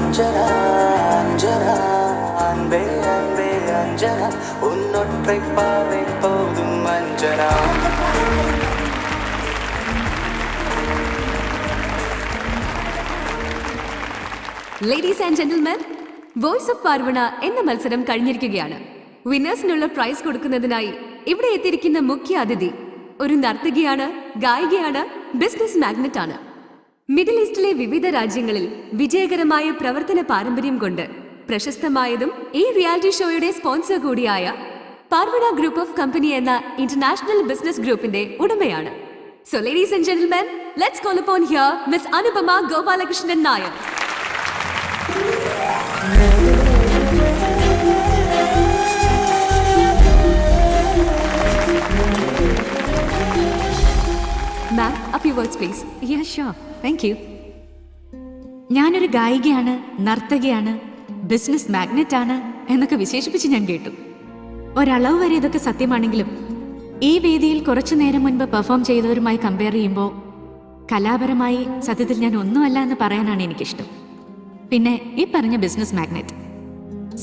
அஞ்சனா அஞ்சனா அன்பே அன்பே அஞ்சனா உன்னொற்றை பார்வை போதும் Anjana. Ladies and gentlemen, voice of Parvana എന്ന മത്സരം കഴിഞ്ഞിരിക്കുകയാണ്. വിന്നേഴ്സിനുള്ള പ്രൈസ് കൊടുക്കുന്നതിനായി ഇവിടെ എത്തിയിരിക്കുന്ന മുഖ്യ അതിഥി ഒരു നർത്തകിയാണ്, ഗായികയാണ്, ബിസിനസ് മാഗ്നറ്റ് ആണ്. മിഡിൽ ഈസ്റ്റിലെ വിവിധ രാജ്യങ്ങളിൽ വിജയകരമായ പ്രവർത്തന പാരമ്പര്യം കൊണ്ട് പ്രശസ്തമായതും ഈ റിയാലിറ്റി ഷോയുടെ സ്പോൺസർ കൂടിയായ പാർവണ ഗ്രൂപ്പ് ഓഫ് കമ്പനി എന്ന ഇന്റർനാഷണൽ ബിസിനസ് ഗ്രൂപ്പിന്റെ ഉടമയാണ്. So ladies and gentlemen, let's call upon here miss Anupama Gopalakrishnan Nair. Ma'am, a few words please. Yeah, sure. Thank you. ഞാനൊരു ഗായികയാണ്, നർത്തകിയാണ്, ബിസിനസ് മാഗ്നറ്റ് ആണ് എന്നൊക്കെ വിശേഷിപ്പിച്ച് ഞാൻ കേട്ടു. ഒരളവ് വരെ ഇതൊക്കെ സത്യമാണെങ്കിലും ഈ വേദിയിൽ കുറച്ചു നേരം മുൻപ് പെർഫോം ചെയ്തവരുമായി കമ്പയർ ചെയ്യുമ്പോൾ കലാപരമായി സത്യത്തിൽ ഞാൻ ഒന്നുമല്ല എന്ന് പറയാനാണ് എനിക്കിഷ്ടം. പിന്നെ ഈ പറഞ്ഞ ബിസിനസ് മാഗ്നറ്റ്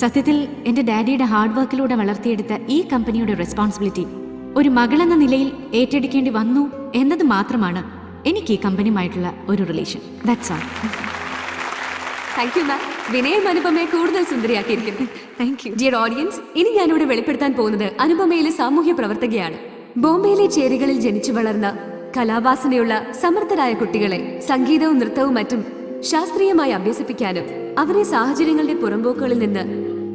സത്യത്തിൽ എൻ്റെ ഡാഡിയുടെ ഹാർഡ് വർക്കിലൂടെ വളർത്തിയെടുത്ത ഈ കമ്പനിയുടെ റെസ്പോൺസിബിലിറ്റി ഒരു മകളെന്ന നിലയിൽ ഏറ്റെടുക്കേണ്ടി വന്നു എന്നത് മാത്രമാണ് എനിക്ക് ഈ കമ്പനിയുമായിട്ടുള്ള ഒരു relation. That's all. Thank you ma'am. വിനയം അനുപമയെ കൂടുതൽ സുന്ദരിയാക്കിയിരിക്കുന്നു. Thank you. ഡിയർ ഓഡിയൻസ്, ഇനി ഞാനിവിടെ വെളിപ്പെടുത്താൻ പോകുന്നത് അനുപമയിലെ സാമൂഹ്യ പ്രവർത്തകയാണ്. ബോംബെയിലെ ചേരികളിൽ ജനിച്ചു വളർന്ന കലാവാസനയുള്ള സമർത്ഥരായ കുട്ടികളെ സംഗീതവും നൃത്തവും മറ്റും ശാസ്ത്രീയമായി അഭ്യസിപ്പിക്കാനും അവരെ സാഹചര്യങ്ങളുടെ പുറമ്പോക്കുകളിൽ നിന്ന്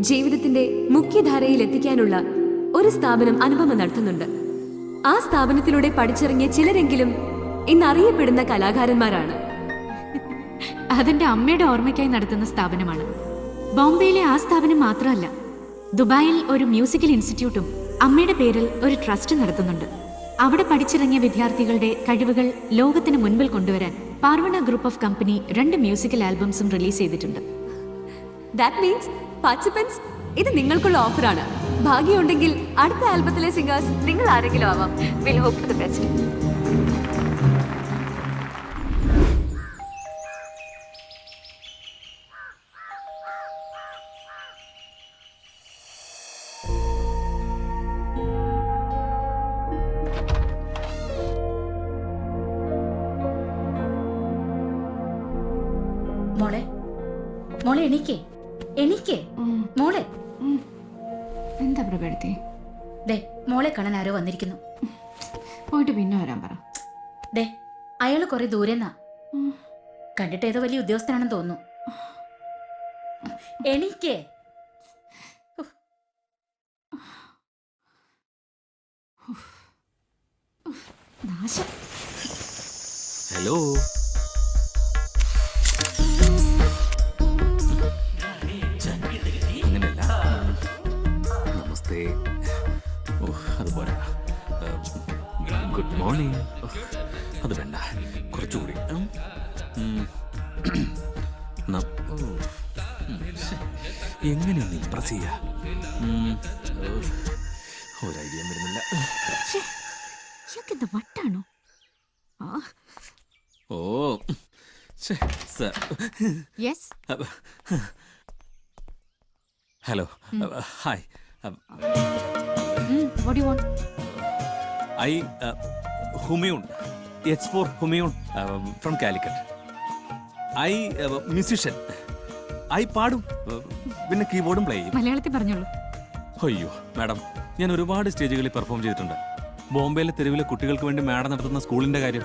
ജീവിതത്തിന്റെ മുഖ്യധാരയിൽ എത്തിക്കാനുള്ള ഒരു സ്ഥാപനം അനുപമ നടത്തുന്നുണ്ട്. ആ സ്ഥാപനത്തിലൂടെ പഠിച്ചിറങ്ങിയ ചിലരെങ്കിലും ഇന്നറിയപ്പെടുന്ന കലാകാരന്മാരാണ്. അതെന്റെ അമ്മയുടെ ഓർമ്മയ്ക്കായി നടത്തുന്ന സ്ഥാപനമാണ്. ബോംബെയിലെ ആ സ്ഥാപനം മാത്രമല്ല, ദുബായിൽ ഒരു മ്യൂസിക്കൽ ഇൻസ്റ്റിറ്റ്യൂട്ടും അമ്മയുടെ പേരിൽ ഒരു ട്രസ്റ്റ് നടത്തുന്നുണ്ട്. അവിടെ പഠിച്ചിറങ്ങിയ വിദ്യാർത്ഥികളുടെ കഴിവുകൾ ലോകത്തിന് മുൻപിൽ കൊണ്ടുവരാൻ Parvana group of company 2 musical ആൽബംസും റിലീസ് ചെയ്തിട്ടുണ്ട്. ദാറ്റ് മീൻസ് പാർട്ടിസിപ്പൻസ്, ഇത് നിങ്ങൾക്കുള്ള ഓഫറാണ്. ഭാഗ്യമുണ്ടെങ്കിൽ അടുത്ത ആൽബത്തിലെ സിംഗേഴ്സ് നിങ്ങൾ ആരെങ്കിലും ആവാം. Will hope for the best. മോളെ മോളെ എണീക്കേ എണീക്കേ മോളെ. എന്താ പ്രഭേടത്തി? ദേ മോളെ കാണാൻ ആരോ വന്നിരിക്കുന്നു. പോയിട്ട് പിന്നെ വരാൻ പറ. ദേ അയാള് കുറെ ദൂരെന്നാ. കണ്ടിട്ട് ഏതോ വലിയ ഉദ്യോഗസ്ഥനാണെന്ന് തോന്നുന്നു. എണീക്കേ. ഹലോ, അങ്ങനെയല്ല. നമസ്തേ. അത് പോരാ. Good morning. അത് വേണ്ട, കുറച്ചുകൂടി. എങ്ങനെയൊന്ന് ഇംപ്രസ് ചെയ്യാ? ഒരു ഐഡിയ വരുന്നില്ല. വട്ടാണോ? ഓ sir. Yes. Hello, hi. What do you want? Humayun. It's for Humayun from Calicut. Musician. പാടും, പിന്നെ കീബോർഡും പ്ലേ ചെയ്യും. മലയാളത്തിൽ പറഞ്ഞോളൂ. അയ്യോ മാഡം, ഞാൻ ഒരുപാട് സ്റ്റേജുകളിൽ പെർഫോം ചെയ്തിട്ടുണ്ട്. ബോംബെയിലെ തെരുവിലെ കുട്ടികൾക്ക് വേണ്ടി മാഡം നടത്തുന്ന സ്കൂളിന്റെ കാര്യം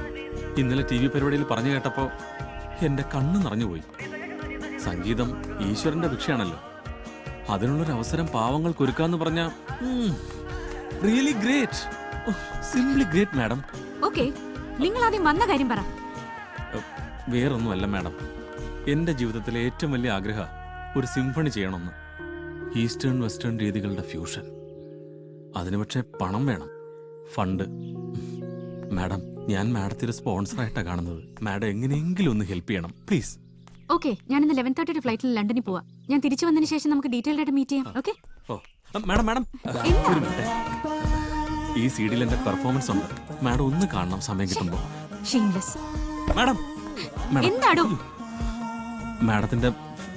ഇന്നലെ TV പരിപാടിയിൽ പറഞ്ഞു കേട്ടപ്പോൾ എൻ്റെ കണ്ണ് നിറഞ്ഞുപോയി. സംഗീതം ഈശ്വരന്റെ ഭിക്ഷയാണല്ലോ. അതിനുള്ളൊരു അവസരം പാവങ്ങൾക്ക് ഒരുക്കാന്ന് പറഞ്ഞ really great, simply great madam. Okay, നിങ്ങൾ ആദ്യം വന്ന കാര്യം പറ. വേറൊന്നുമല്ല മാഡം, എൻ്റെ ജീവിതത്തിലെ ഏറ്റവും വലിയ ആഗ്രഹം ഒരു സിംഫണി ചെയ്യണമെന്ന്. ഈസ്റ്റേൺ വെസ്റ്റേൺ രീതികളുടെ ഫ്യൂഷൻ. അതിന് പക്ഷേ പണം വേണം, ഫണ്ട്. മാഡം, ഞാൻ മാഡത്തിന്റെ സ്പോൺസറായിട്ടാണ് കാണുന്നത്. മാഡം എങ്ങനെയെങ്കിലും ഒന്ന് ഹെൽപ്പ് ചെയ്യണം പ്ലീസ്. ഓക്കെ, ഞാൻ ഇന്ന് 11:30 ഫ്ലൈറ്റിൽ ലണ്ടനിൽ പോവാ. ഞാൻ തിരിച്ചു വന്നതിന് ശേഷം നമുക്ക് ഡീറ്റെയിൽഡ് ആയിട്ട് മീറ്റ് ചെയ്യാം. ഓക്കെ? ഓ മാഡം, മാഡം ഒരു മിനിറ്റ്. ഈ സീഡിൽ എൻ്റെ പെർഫോമൻസ് ഉണ്ട്. മാഡം ഒന്ന് കാണണം സമയം കിട്ടുമ്പോൾ. ഷെയിംലെസ്. മാഡം, എന്താടോ? മാഡത്തിന്റെ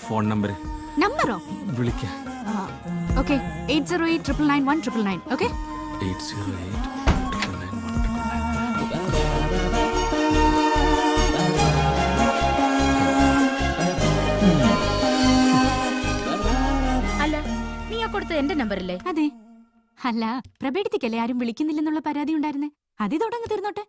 ഫോൺ നമ്പർ നമ്പറോ? വിളിക്കാൻ. ഓക്കെ, 8089991999. ഓക്കെ, 808. അല്ല, നീ ആ കൊടുത്തത് എന്റെ നമ്പറല്ലേ? അതെ. അല്ല, പ്രഭേടത്തിക്കല്ലേ ആരും വിളിക്കുന്നില്ലെന്നുള്ള പരാതി ഉണ്ടായിരുന്നേ. അതിതോടങ്ങ് തീർന്നോട്ടെ.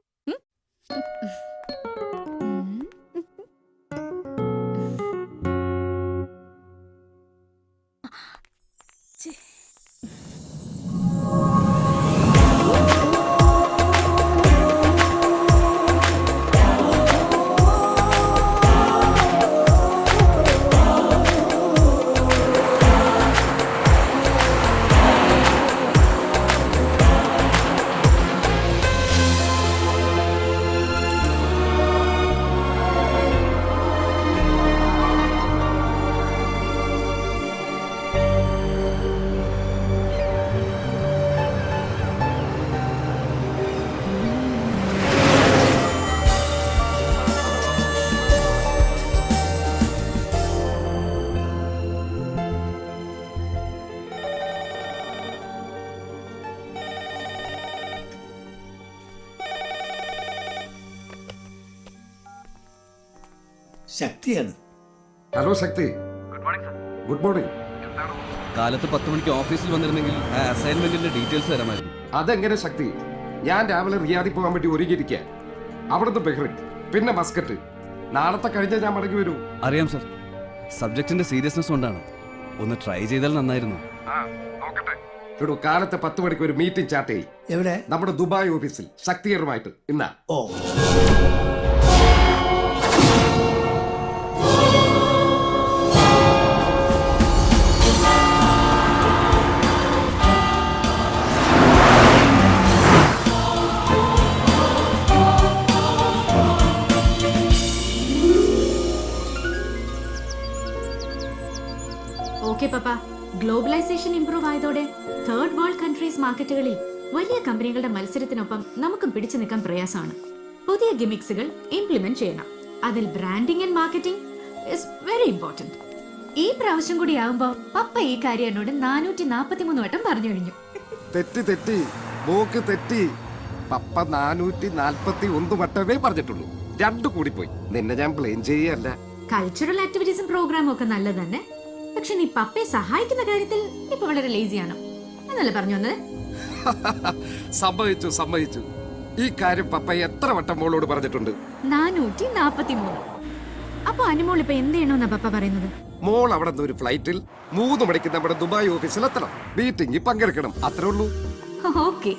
ശക്തിയാണ്. ഹലോ ശക്തി. Good morning. കാലത്ത് 10 മണിക്ക് ഓഫീസിൽ വന്നിരുന്നെങ്കിൽ ആ അസൈൻമെന്റിന്റെ ഡീറ്റെയിൽസ് തരാമായിരുന്നു. അതെങ്ങനെ ശക്തി? ഞാൻ രാവിലെ റിയാദിൽ പോകാൻ വേണ്ടി ഒരുങ്ങിയിരിക്കുക. അവിടുന്ന് ബഹ്റിൻ, പിന്നെ മസ്കറ്റ്. നാളത്തെ കഴിഞ്ഞാൽ ഞാൻ മടങ്ങി വരൂ. അറിയാം സർ, സബ്ജക്റ്റിന്റെ സീരിയസ്നെസ് കൊണ്ടാണ്. ഒന്ന് ട്രൈ ചെയ്താൽ നന്നായിരുന്നു. എടോ, കാലത്തെ 10 മണിക്ക് ഒരു മീറ്റിംഗ് ചാർട്ട് ചെയ്യും. എവിടെ? നമ്മുടെ ദുബായ് ഓഫീസിൽ ശക്തികരമായിട്ട്. ഇന്നാ. ഓ, ഓക്കെ പപ്പ, ഗ്ലോബലൈസേഷൻ ഇംപ്രൂവ് ആയതോടെ തേർഡ് വേൾഡ് കൺട്രീസ് മാർക്കറ്റുകളിൽ വലിയ കമ്പനികളുടെ മത്സരത്തിനൊപ്പം നമുക്കും പിടിച്ചു നിൽക്കാൻ പ്രയാസമാണ്. പുതിയ ഗിമിക്സുകൾ ഇംപ്ലിമെന്റ് ചെയ്യണം. അതിൽ branding and marketing is very important. ഈ പ്രാവശ്യം കൂടി ആവുമ്പോ പപ്പ ഈ കാര്യം എന്നോട് 443 വട്ടം പറഞ്ഞു കഴിഞ്ഞു. തെറ്റി മോക്ക് തെറ്റി. പപ്പ 441 വട്ടമേ പറഞ്ഞിട്ടുള്ളൂ. 2 കൂടി പോയി. നിന്നെ ഞാൻ ബ്ലെയിം ചെയ്യല്ല. കൾച്ചറൽ ആക്ടിവിറ്റീസും പ്രോഗ്രാമും ഒക്കെ നല്ലത് തന്നെ. പക്ഷെ നീ പപ്പയെ സഹായിക്കുന്ന കാര്യത്തിൽ ഇപ്പൊ വളരെ ലേസിയാണ് എന്നല്ലേ പറഞ്ഞു വന്നത്? സമ്മതിച്ചു. ഈ കാര്യം പപ്പ എത്ര വട്ടം മോളോട് പറഞ്ഞിട്ടുണ്ട്? 443. അപ്പൊ അനുമോൾ ഇപ്പൊ എന്ത് ചെയ്യണമെന്നാ പപ്പ പറയുന്നത്? മോൾ അവിടെ നിന്ന് ഒരു ഫ്ലൈറ്റിൽ 3 മണിക്ക് നമ്മുടെ ദുബായ് ഓഫീസിൽ എത്തണം. മീറ്റിംഗിൽ പങ്കെടുക്കണം. അത്രേ ഉള്ളൂ. ഓക്കെ,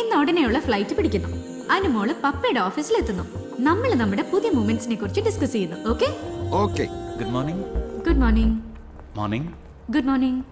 ഇന്ന് ഉടനെയുള്ള ഫ്ലൈറ്റ് പിടിക്കുന്നു. അനുമോള് പപ്പയുടെ ഓഫീസിൽ എത്തുന്നു. നമ്മൾ നമ്മുടെ പുതിയ മൂവ്മെന്റ്സിനെ കുറിച്ച് ഡിസ്കസ് ചെയ്യുന്നു. Okay okay. Good morning. Good morning. Morning. Good morning.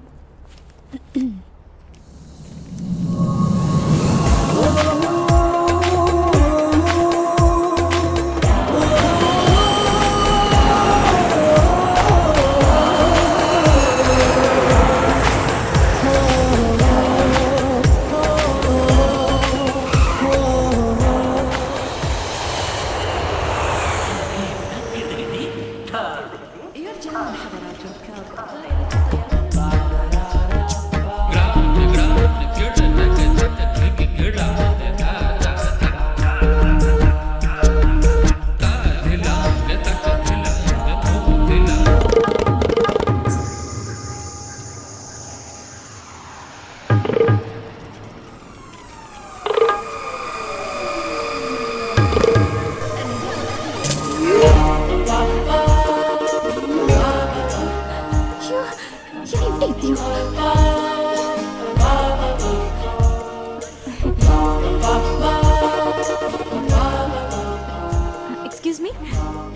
Excuse me.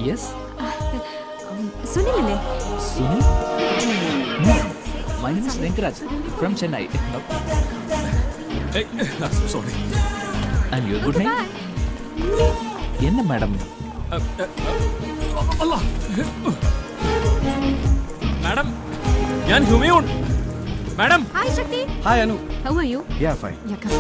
Yes. സുനിലല്ലേ? Sunil? No, my name is Venkaraj from Chennai. Sorry. And your good name? என்ன madam? മാഡം, ഞാൻ Humayun. Madam. Hi Shakti. Hi Anu. How are you? Yeah, fine. Yeah, come.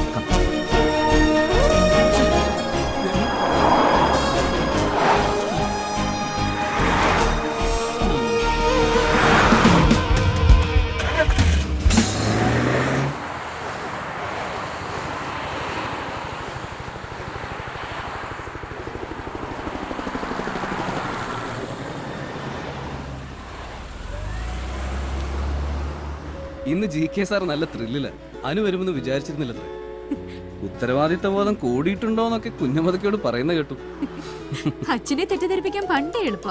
ഇന്ന് GK sir നല്ല ത്രില്ലില്ല. അനു വരുമെന്ന് വിചാരിച്ചിരുന്നില്ലത്രേ. ഉത്തരവാദിത്ത ബോധം കൂടിയിട്ടുണ്ടോന്നൊക്കെ കുഞ്ഞമ്മദക്കയോട് പറയുന്ന കേട്ടു. അച്ഛനെ തെറ്റിദ്ധരിപ്പിക്കാൻ പണ്ടേ എളുപ്പ.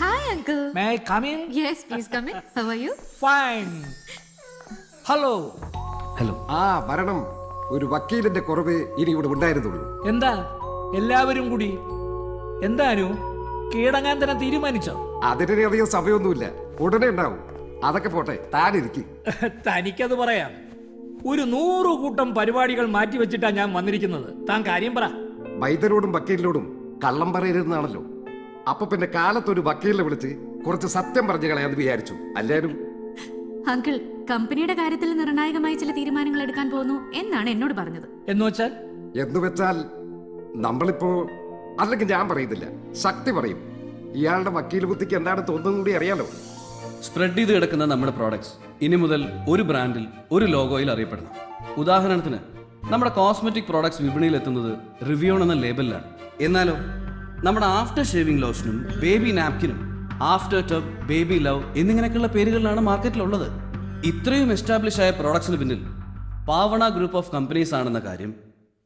Hi uncle. May I come in? Yes please come in. How are you? Fine. Hello. Hello. വരണം. ഒരു വക്കീലിന്റെ കുറവ് ഇനി ഇവിടെ ഉണ്ടായിരുന്നുള്ളൂ. എന്താ എല്ലാവരും കൂടി എന്താനു കീഴടങ്ങാൻ തന്നെ തീരുമാനിച്ചോ? അതിനെ അധികം സമയമൊന്നുമില്ല, ഉടനെ ഉണ്ടാവും. അതൊക്കെ പോട്ടെ, താനിരിക്കും. തനിക്കത് പറയാം. ഒരു 100 കൂട്ടം പരിപാടികൾ മാറ്റി വെച്ചിട്ടാ ഞാൻ വന്നിരിക്കുന്നത്. താൻ കാര്യം പറ. വൈദ്യരോടും വക്കീലിനോടും കള്ളം പറയരുതെന്നാണല്ലോ. അപ്പൊ പിന്നെ കാലത്തൊരു വക്കീലിനെ വിളിച്ച് കുറച്ച് സത്യം പറഞ്ഞു കളയാന്ന് വിചാരിച്ചു. അല്ലാരും അങ്കിൾ കമ്പനിയുടെ കാര്യത്തിൽ നിർണായകമായ ചില തീരുമാനങ്ങൾ എടുക്കാൻ പോകുന്നു എന്നാണ് എന്നോട് പറഞ്ഞത്. എന്ന് വെച്ചാൽ നമ്മളിപ്പോ, അല്ലെങ്കിൽ ഞാൻ പറയുന്നില്ല, ശക്തി പറയും. ഇയാളുടെ വക്കീൽ ബുദ്ധിക്ക് എന്താണ് തോന്നുന്നത് കൂടി അറിയാലോ. സ്പ്രെഡ് ചെയ്ത് കിടക്കുന്ന നമ്മുടെ പ്രോഡക്ട്സ് ഇനി മുതൽ ഒരു ബ്രാൻഡിൽ ഒരു ലോഗോയിൽ അറിയപ്പെടണം. ഉദാഹരണത്തിന് നമ്മുടെ കോസ്മെറ്റിക് പ്രോഡക്ട്സ് വിപണിയിൽ എത്തുന്നത് റിവ്യോൺ എന്ന ലേബലിലാണ്. എന്നാലോ നമ്മുടെ ആഫ്റ്റർ ഷേവിംഗ് ലോഷനും ബേബി നാപ്കിനും ആഫ്റ്റർ ടബ്, ബേബി ലവ് എന്നിങ്ങനെയൊക്കെയുള്ള പേരുകളിലാണ് മാർക്കറ്റിലുള്ളത്. ഇത്രയും എസ്റ്റാബ്ലിഷ് ആയ പ്രോഡക്ട്സിന് പിന്നിൽ പാവണ ഗ്രൂപ്പ് ഓഫ് കമ്പനീസ് ആണെന്ന കാര്യം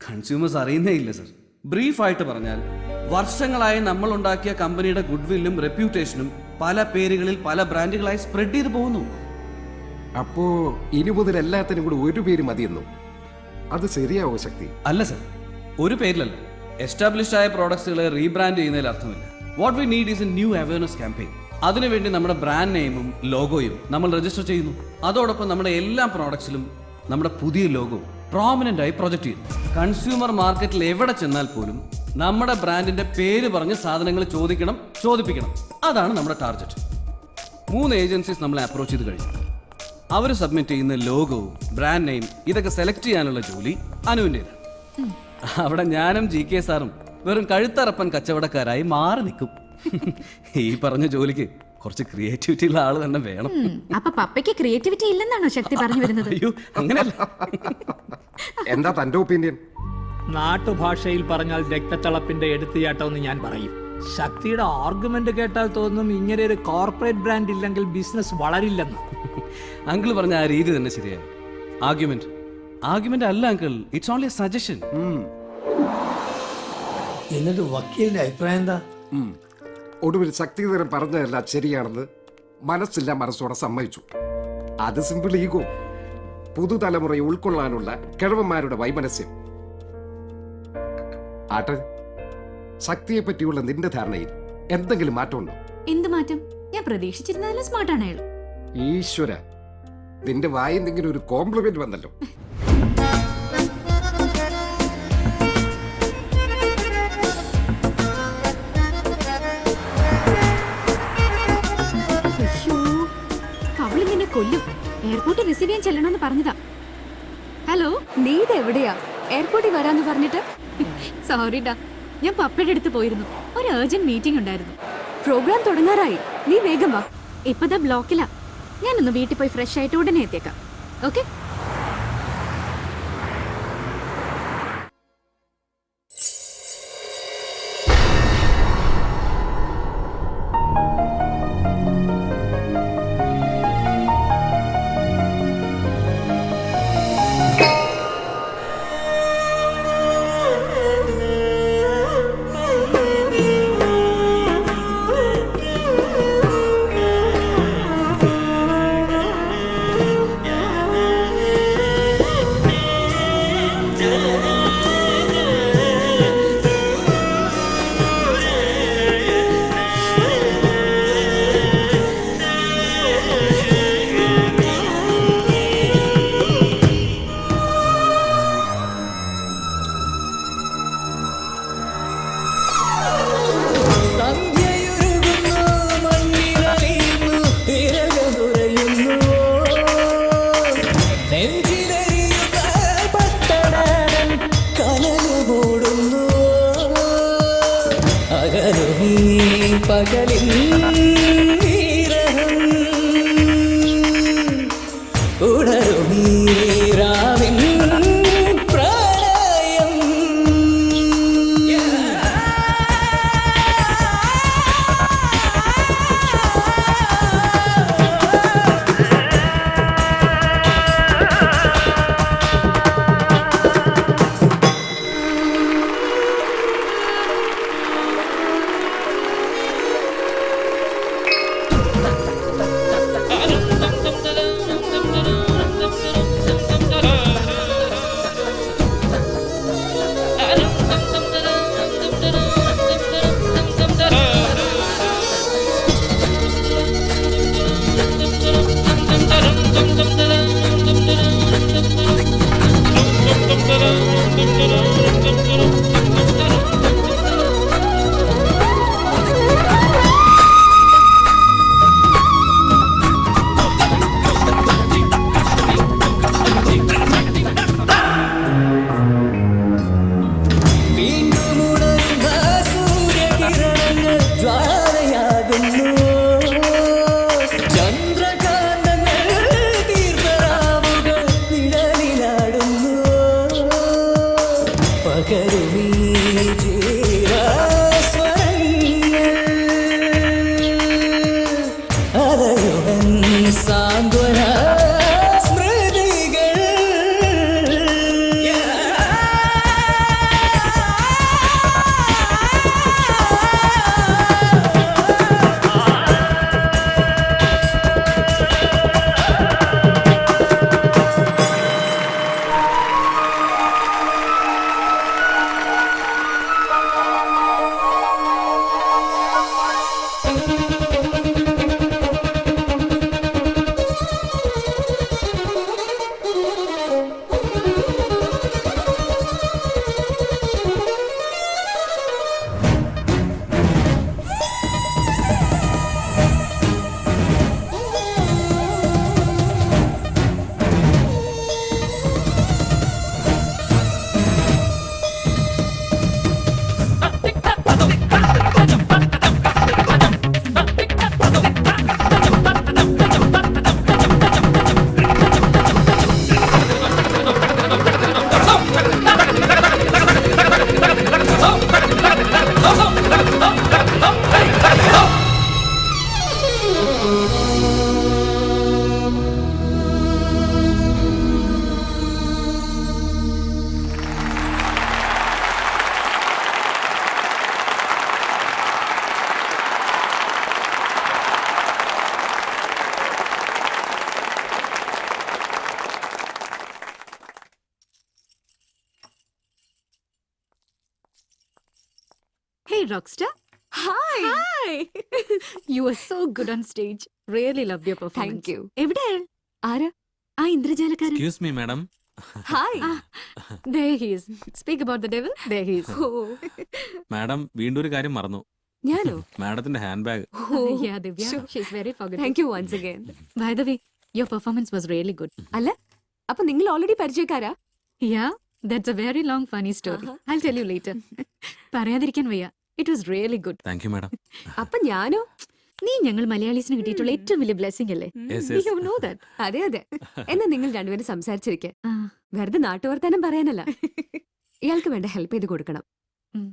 കൺസ്യൂമേഴ്സ് അറിയുന്നേ ഇല്ല സർ. ബ്രീഫായിട്ട് പറഞ്ഞാൽ വർഷങ്ങളായി നമ്മൾ ഉണ്ടാക്കിയ കമ്പനിയുടെ ഗുഡ്വില്ലും റെപ്യൂട്ടേഷനും പല പേരുകളിൽ പല ബ്രാൻഡുകളായി സ്പ്രെഡ് ചെയ്ത് പോകുന്നു. അപ്പോ ഇനി മുതൽ എല്ലാത്തിനും കൂടി ഒരു പേര് മതിയെന്നു. അത് ശരിയാവോ ശക്തി? അല്ല സർ, ഒരു പേരിലല്ല. എസ്റ്റാബ്ലിഷ്ഡ് ആയ പ്രോഡക്ട്സുകളെ റീബ്രാൻഡ് ചെയ്യുന്നതിൽ അർത്ഥമില്ല. What we need is A new awareness campaign. അതിനുവേണ്ടി നമ്മുടെ ബ്രാൻഡ് നെയിമും ലോഗോയും നമ്മൾ രജിസ്റ്റർ ചെയ്യുന്നു. അതോടൊപ്പം നമ്മുടെ എല്ലാ പ്രോഡക്ട്സിലും നമ്മുടെ പുതിയ ലോഗോ പ്രോമിനന്റ് ആയി പ്രൊജക്ട് ചെയ്യുന്നു. കൺസ്യൂമർ മാർക്കറ്റിൽ എവിടെ ചെന്നാൽ പോലും നമ്മുടെ ബ്രാൻഡിന്റെ പേര് പറഞ്ഞ് സാധനങ്ങൾ ചോദിപ്പിക്കണം. അതാണ് നമ്മുടെ ടാർഗറ്റ്. 3 ഏജൻസീസ് നമ്മളെ അപ്രോച്ച് ചെയ്ത് കഴിഞ്ഞു. അവർ സബ്മിറ്റ് ചെയ്യുന്ന ലോഗോ, ബ്രാൻഡ് നെയിം ഇതൊക്കെ സെലക്ട് ചെയ്യാനുള്ള ജോലി അനുവിൻ്റെതാണ്. അവിടെ ഞാനും GK സാറും വെറും കഴുത്തറപ്പൻ കച്ചവടക്കാരായി മാറി നിൽക്കും. ഈ പറഞ്ഞ ജോലിക്ക് കുറച്ച് ക്രിയേറ്റിവിറ്റി ഉള്ള ആള് തന്നെ വേണം. അപ്പൊ പപ്പയ്ക്ക് ക്രിയേറ്റിവിറ്റി ഇല്ലെന്നാണോ ശക്തി പറഞ്ഞു വരുന്നത്? അയ്യോ, അങ്ങനെയല്ല. എന്താ തന്റെ ഒപ്പീനിയൻ? നാട്ടുഭാഷയിൽ പറഞ്ഞാൽ രക്തച്ചളപ്പിന്റെ എടുത്തുചാട്ടമെന്ന് ഞാൻ പറയും. ശക്തിയുടെ ആർഗ്യുമെന്റ് കേട്ടാൽ തോന്നും ഇങ്ങനെ ഒരു കോർപ്പറേറ്റ് ബ്രാൻഡ് ഇല്ലെങ്കിൽ ബിസിനസ് വളരില്ലെന്ന്. അങ്കിൾ പറഞ്ഞ ആ രീതി തന്നെ ശരിയായി. ആർഗ്യുമെന്റ് അല്ല uncle, it's only A suggestion. എന്നിട്ട് വക്കീലിന്റെ അഭിപ്രായം എന്താ? ഒടുവിൽ ശക്തിധരൻ പറഞ്ഞതെല്ലാം ശരിയാണെന്ന് മനസ്സില്ല മനസ്സോടെ സമ്മതിച്ചു. അത് സിമ്പിൾ ഈഗോ, പുതുതലമുറയെ ഉൾക്കൊള്ളാനുള്ള കിഴവന്മാരുടെ വൈമനസ്യം. ആട്ടെ, ശക്തിയെ പറ്റിയുള്ള നിന്റെ ധാരണയിൽ എന്തെങ്കിലും മാറ്റമുണ്ടോ? എന്ത് മാറ്റം? ഞാൻ പ്രതീക്ഷിച്ചിരുന്നതിലും സ്മാർട്ടാണ് അയാൾ. ഈശ്വര, നിന്റെ വായിൽ നിന്നിങ്ങനെ ഒരു കോംപ്ലിമെന്റ് വന്നല്ലോ. അവളിങ്ങനെ കൊല്ലും. എയർപോർട്ടിൽ റിസീവ് ചെയ്യാൻ ചെല്ലണമെന്ന് പറഞ്ഞതാ. ഹലോ, നീ ഇത് എവിടെയാ? എയർപോർട്ടിൽ വരാന്ന് പറഞ്ഞിട്ട്? സോറിടാ, ഞാൻ പപ്പയുടെ അടുത്ത് പോയിരുന്നു. ഒരു അർജന്റ് മീറ്റിംഗ് ഉണ്ടായിരുന്നു. പ്രോഗ്രാം തുടങ്ങാറായി, നീ വേഗം വാ. ഇപ്പതാ ബ്ലോക്കിലാ. ഞാനൊന്ന് വീട്ടിൽ പോയി ഫ്രഷ് ആയിട്ട് ഉടനെ എത്തിയേക്കാം. ഓക്കെ? പകലിൽ നീരഹം ഉണരുമീരാവിൻ പ്രണയം Hey, Rockstar. Hi. Hi. You were so good on stage. Really loved your performance. Thank you. എവിടെ ആരാ? ആ ഇന്ദ്രജാലക്കാരൻ? Excuse me madam. Hi. There he is. Speak about the devil. There he is. Madam വീണ്ടും ഒരു കാര്യം മറന്നു. ഞാനോ? മാഡത്തിന്റെ handbag. Yeah, Divya. She's very forgetful. Thank you once again. By the way, your performance was really good. അല്ല, അപ്പൊ നിങ്ങൾ already പരിചയക്കാരാ? Yeah, that's a very long funny story. I'll tell you later. പറയാതിരിക്കാൻ വയ്യ. It was really good. Thank you madam. അപ്പൊ ഞാനോ? നീ ഞങ്ങൾ മലയാളീസിന് കിട്ടിയിട്ടുള്ള ഏറ്റവും വലിയ ബ്ലെസ്സിംഗ് അല്ലേ? Yes, yes. You know that. അതെ അതെ. എന്നാ നിങ്ങൾ രണ്ടുപേരും സംസാരിച്ചിരിക്കെ. ആ, വെറുതെ നാട്ടുവർത്താനം പറയാനല്ല. ഇയാൾക്ക് വേണ്ട ഹെൽപ്പ് ചെയ്ത് കൊടുക്കണം.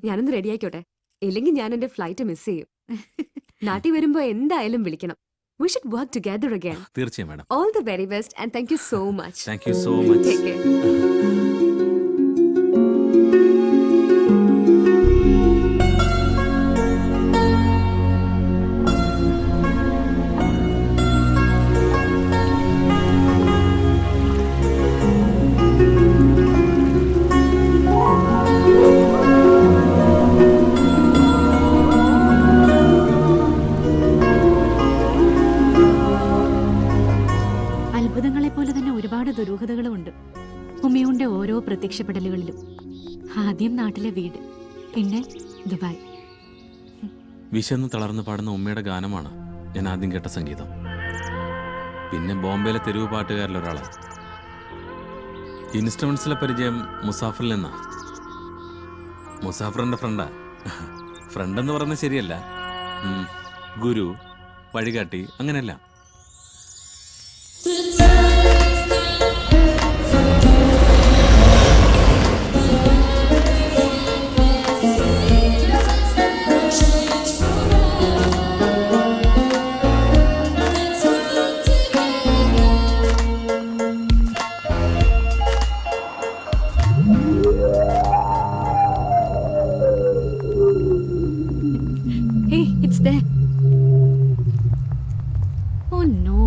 ഞാനൊന്ന് റെഡി ആയിക്കോട്ടെ, ഇല്ലെങ്കിൽ ഞാൻ എന്റെ ഫ്ലൈറ്റ് മിസ് ചെയ്യും. നാട്ടിൽ വരുമ്പോ എന്തായാലും വിളിക്കണം. We should work together again. തീർച്ചയായും madam. All the very best and thank you so much. Thank you so much. Take care. അത്ഭുതങ്ങളെ പോലെ തന്നെ ഒരുപാട് ദുരൂഹതകളുമുണ്ട് ഹുമയൂണിന്റെ ഓരോ പ്രത്യക്ഷപ്പെടലുകളിലും. ആദ്യം നാട്ടിലെ വീട്, പിന്നെ ദുബായ്. വിശന്ന് തളർന്ന് പാടുന്ന ഉമ്മയുടെ ഗാനമാണ് ഞാൻ ആദ്യം കേട്ട സംഗീതം. പിന്നെ ബോംബെയിലെ തെരുവ് പാട്ടുകാരിൽ ഒരാളാണ്. ഇൻസ്ട്രുമെന്റ്സിലെ പരിചയം മുസാഫറിൽ നിന്നാ. മുസാഫറിന്റെ ഫ്രണ്ടാ. ഫ്രണ്ട് എന്ന് പറയുന്നത് ശരിയല്ല, ഗുരു, വഴികാട്ടി, അങ്ങനെയല്ല. Hey, it's there. Oh no.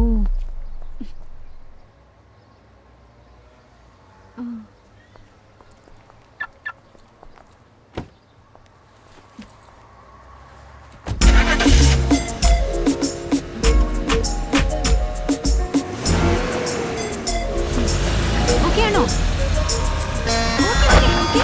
Okay ആണോ? Okay.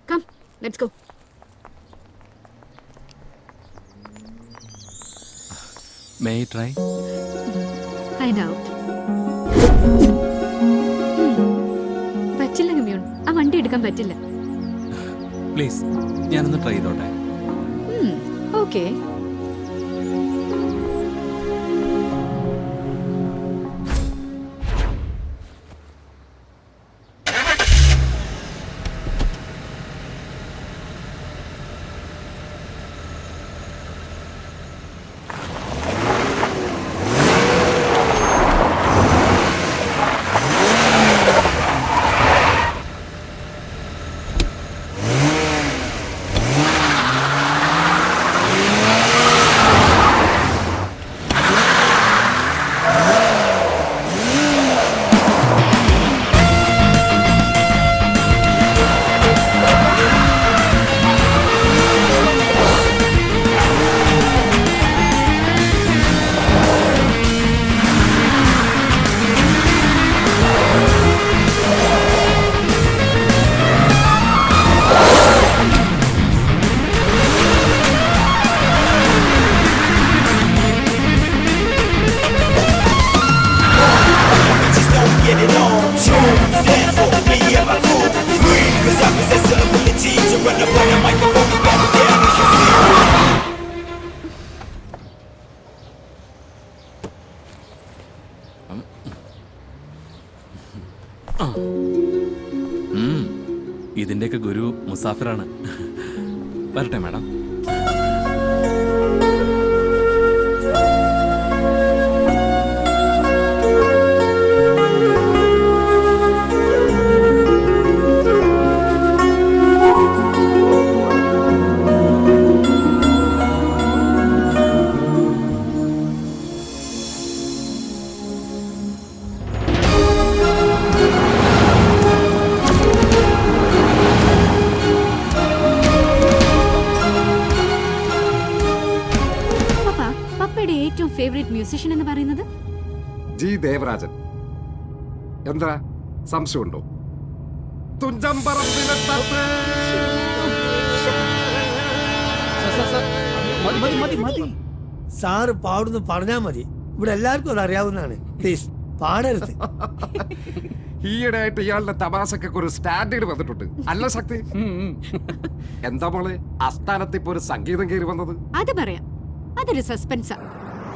Come, let's go. May I try? Find out. പറ്റില്ല ഹുമയൂൺ, ആ വണ്ടി എടുക്കാൻ പറ്റില്ല. പ്ലീസ്, ഞാനൊന്ന് ട്രൈ ചെയ്തോട്ടെ. Okay. ഇതിൻ്റെയൊക്കെ ഗുരു മുസാഫിറാണ്. വരട്ടെ മാഡം. ഫേവറേറ്റ് മ്യൂസിഷ്യൻ എന്ന് പറയുന്നത് ജി ദേവരാജൻ. എന്താ സംശയമുണ്ടോ? തുഞ്ചം പറമ്പിലെ തത്തേ. സാറ് പാടുന്നു പറഞ്ഞാ മതി, ഇവിടെ എല്ലാവർക്കും അത് അറിയാവുന്നതാണ്. പ്ലീസ് പാടരുത്. ഈയിടെ ആയിട്ട് ഇയാളുടെ തമാശക്ക് ഒരു സ്റ്റാൻഡേർഡ് വന്നിട്ടുണ്ട് അല്ല ശക്തി? എന്താ മോളെ ആസ്ഥാനത്ത് ഇപ്പൊ ഒരു സംഗീതം കയറി വന്നത്? അത് പറയാം, അതൊരു സസ്പെൻസാ.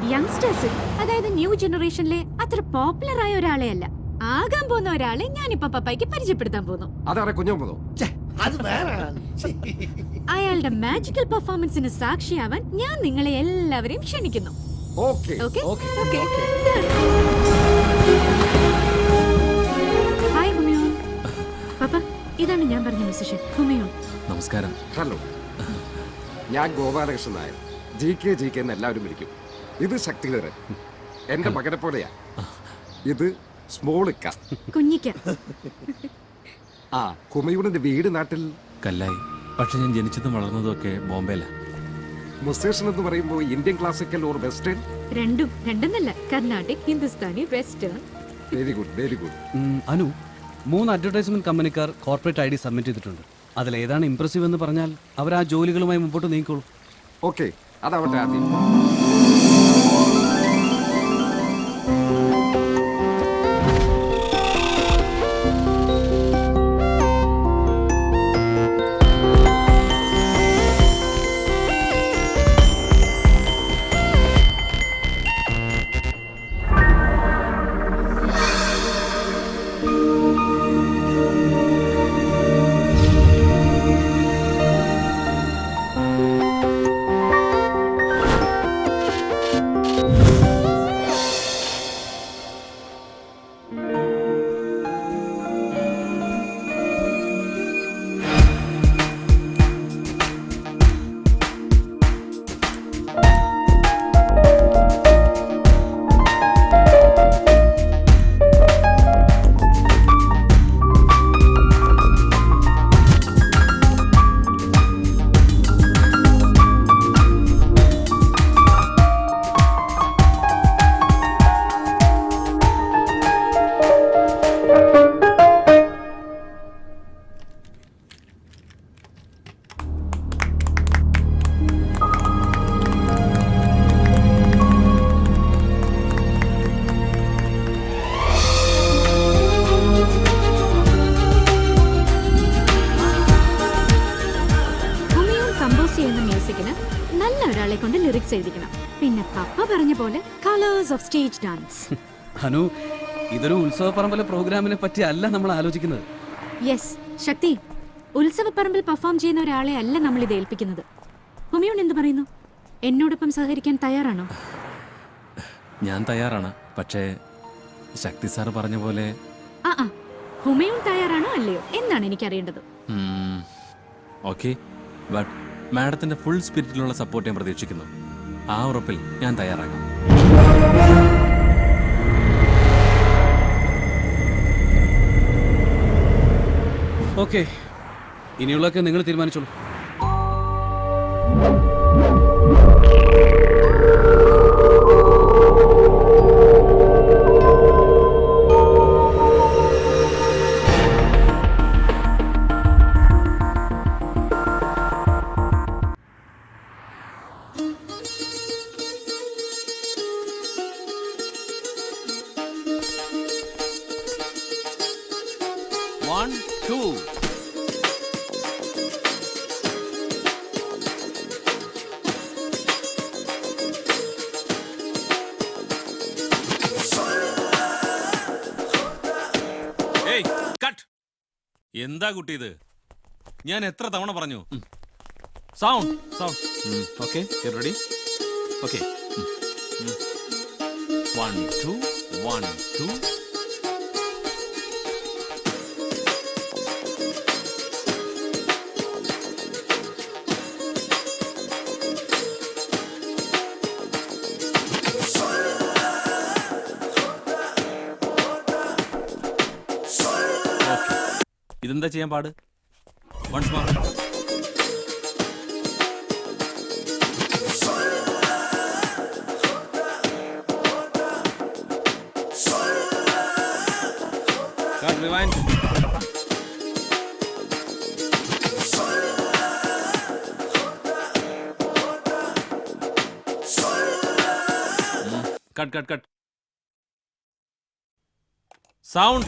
യങ്സ്റ്റേഴ്സ്, അതായത് ന്യൂ ജനറേഷനിലെ അത്ര പോപ്പുലർ ആയ ഒരാളെ അല്ല, ആകാൻ പോകുന്ന ഒരാളെ ഞാനിപ്പോ പപ്പായ്ക്ക് പരിചയപ്പെടുത്താൻ പോകുന്നു. അതാണ് കുഞ്ഞമ്മതോ? അത് വേറെ അയാളുടെ മാജിക്കൽ പെർഫോമൻസിന് സാക്ഷിയാവാൻ ഞാൻ നിങ്ങളെ എല്ലാവരെയും ക്ഷണിക്കുന്നു. ഓക്കേ. ഹായ് ഹുമയൂൺ. പപ്പ, ഇതാണ് ഞാൻ പറഞ്ഞ മ്യൂസിഷ്യൻ ഹുമയൂൺ. നമസ്കാരം. ഹലോ, ഞാൻ ഗോപാലകൃഷ്ണൻ നായർ. ജി കെ എന്ന് എല്ലാവരും വിളിക്കും. ഇത് ശക്തിധരൻ, എന്റെ മകനെ പോലെയാ. ഇത് സ്മോളിക്ക, കുഞ്ഞിക്ക. ആ ഹുമയൂണിന്റെ വീട് നാട്ടിൽ കല്ലായി. പക്ഷെ ഞാൻ ജനിച്ചതും വളർന്നതും ഒക്കെ ബോംബെയിലാ. മുസേഷൻ എന്ന് പറയുമ്പോൾ ഇന്ത്യൻ ക്ലാസിക്കൽ ഓർ വെസ്റ്റേൺ? രണ്ടെന്നല്ല, Carnatic, Hindustani, western. Very good, very good. Anu, 3 advertisement കമ്പനിക്കാർ കോർപ്പറേറ്റ് ID സബ്മിറ്റ് ചെയ്തിട്ടുണ്ട്. അതിലേതാണ് ഇംപ്രസീവ് എന്ന് പറഞ്ഞാൽ അവർ ആ ജോലികളുമായി മുമ്പോട്ട് നീങ്ങിക്കോളൂ. ഓക്കെ, അതാവട്ടെ ആദ്യം. നല്ല ഒരാളെ കൊണ്ട് ലിറിക്സ് എഴുതിക്കണം. പിന്നെ പപ്പ പറഞ്ഞ പോലെ colours of stage dance. Anu, ഇതൊരു ഉത്സവപ്പറമ്പിലെ പ്രോഗ്രാമിനെ പറ്റി അല്ല നമ്മൾ ആലോചിക്കുന്നത്. യെസ് ശക്തി, ഉത്സവപ്പറമ്പിൽ പെർഫോം ചെയ്യുന്ന ഒരാളെ അല്ല നമ്മൾ ഇത് ഏൽപ്പിക്കുന്നത്. ഹുമയൂൺ എന്ത് പറയുന്നു? എന്നോടൊപ്പം സഹകരിക്കാൻ തയ്യാറാണോ? ഞാൻ തയ്യാറാണ്, പക്ഷേ ശക്തി സാർ പറഞ്ഞ പോലെ. ഹുമയൂൺ തയ്യാറാണോ അല്ലയോ എന്നാണ് എനിക്കറിയേണ്ടത്. ഓക്കെ, ബട്ട് മാഡത്തിന്റെ ഫുൾ സ്പിരിറ്റിലുള്ള സപ്പോർട്ട് ഞാൻ പ്രതീക്ഷിക്കുന്നു. ആ ഉറപ്പിൽ ഞാൻ തയ്യാറാകാം. ഓക്കെ, ഇനിയുള്ളതൊക്കെ നിങ്ങൾ തീരുമാനിച്ചോളൂ. One, two. എന്താ കുട്ടി ഇത്? ഞാൻ എത്ര തവണ പറഞ്ഞു. Sound sound. Okay, ready? Okay, 1 2 1 2. ഇതെന്താ ചെയ്യാൻ പാട്? Once more. Cut, rewind. Cut cut cut. Sound.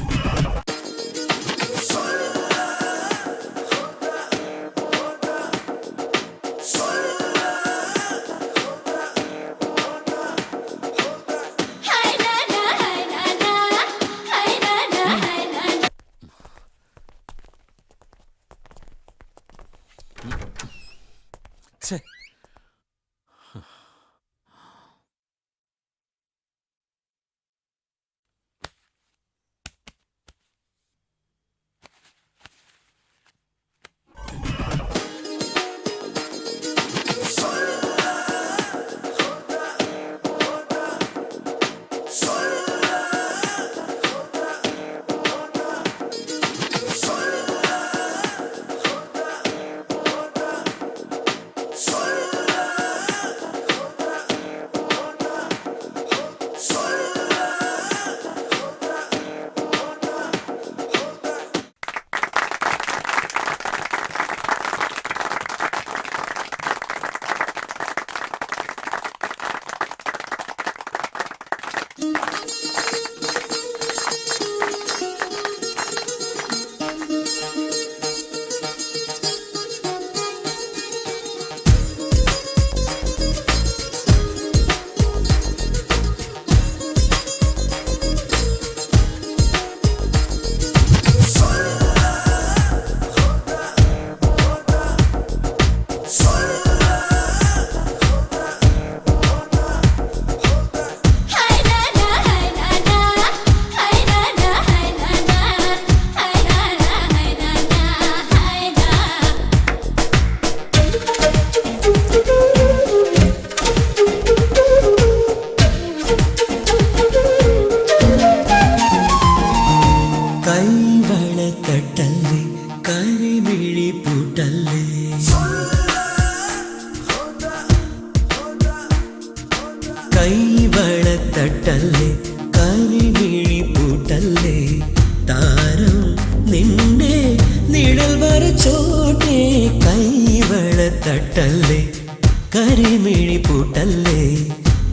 കൈവളത്തട്ടല്ലേ കരിമിഴി പൂട്ടല്ലേ താരം നിന്റെ നിഴൽ വരച്ചോട്ടെ കൈവളത്തട്ടല്ലേ കരിമിഴി പൂട്ടല്ലേ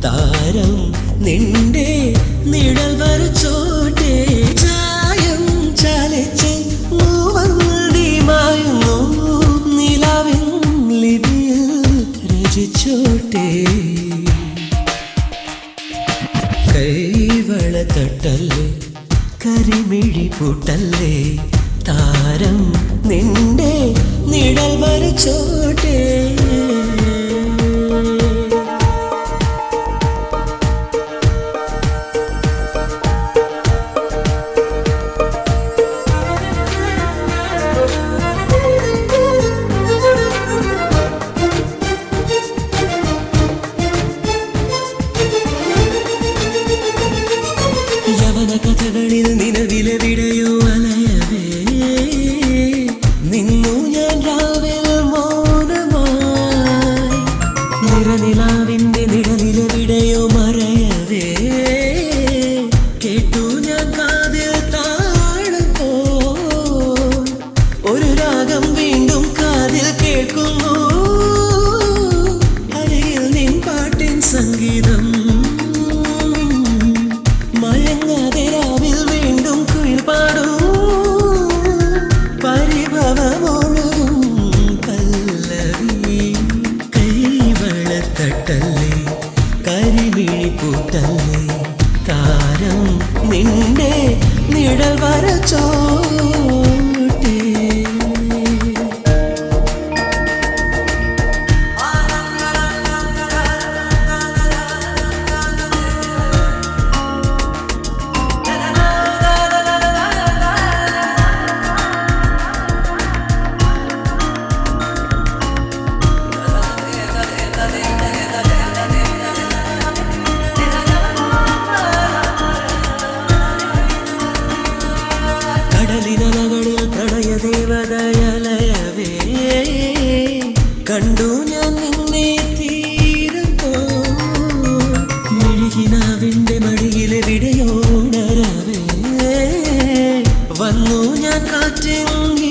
താരം നിന്റെ നിഴൽ വരച്ചോട്ടെ ചായം ചാലിച്ച് മൂവന്തിമായുന്നു നിലാവിൻ ലിപിയിൽ രചിച്ചോട്ടെ കൈവളത്തട്ടല്ലേ കരിമിഴി പൂട്ടല്ലേ താരം നിന്റെ നിഴൽ വരച്ചോട്ടെ കഥകളിൽ നിലവിലെവിടെയോ അലയവേ നിന്നു ഞാൻ രാവിൽ മൗനമായി നിറനിലാവിന്റെ നിഴലിലെവിടെയോ മറയവേ കേട്ടു ഞാൻ കാതിൽ താഴുമ്പോ ഒരു രാഗം വീണ്ടും കാതിൽ കേൾക്കുന്നു അരികിൽ നിൻ പാട്ടിൻ സംഗീതം മയങ്ങാതെ രാവിൽ വീണ്ടും കുയിൽ പാടും പരിഭവമൊഴുകും പല്ലവി കൈവളത്തട്ടല്ലേ കരിമിഴി പൂട്ടല്ലേ താരം നിന്റെ നിഴൽ വരച്ചോട്ടെ ഞാൻ നിന്നെ തീരുമ്പോ മെഴുകിനാവിന്റെ മടിയിലെ വിടയോടരവേ വന്നു ഞാൻ കാറ്റെങ്കിടുമ്പോ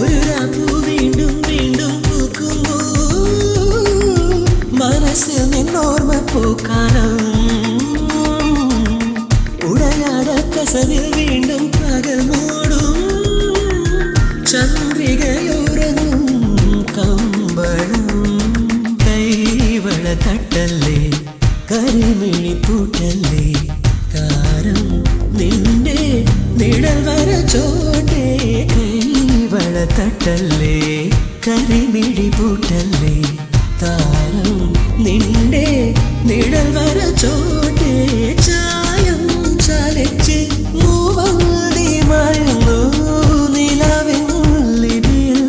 ഒരു രാപ്പു വീണ്ടും വീണ്ടും പൂക്കുമ്പോ മനസ്സിൽ നിന്നോർമ്മ പൂക്കാലം ഉടയാട കസവിൽ വീണ്ടും പകൽ മൂടും ചന്ദ്രികയുറങ്ങും കമ്പളം കൈവള തട്ടല്ലേ കരിമിഴി പൂട്ടല്ലേ കാരം നിന്റെ നിഴൽ വരച്ചോട്ടെ കൈവള തട്ടല്ലേ കരിമിഴി പൂട്ടല്ലേ താരം നിന്റെ നിഴൽ വരച്ചോട്ടെ ചായം ചാലച്ച് മൂവന്തി മറന്നു നിലവിൽ ലിപിയിൽ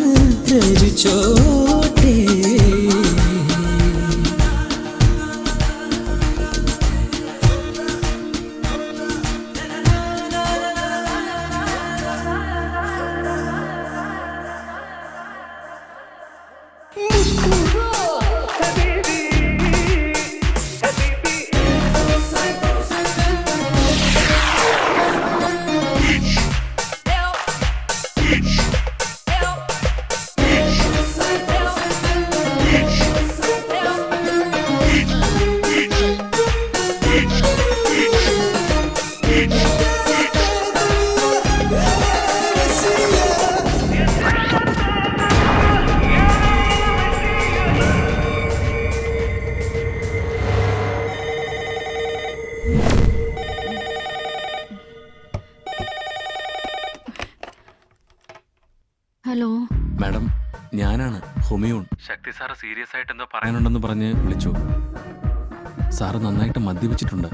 രചിച്ചോട്ടെ ഹലോ മാഡം, ഞാനാണ് ഹുമയൂൺ. ശക്തി സാറ് സീരിയസ് ആയിട്ട് എന്തോ പറയാനുണ്ടെന്ന് പറഞ്ഞ് വിളിച്ചു. സാറ് നന്നായിട്ട് മദ്യപിച്ചിട്ടുണ്ട്.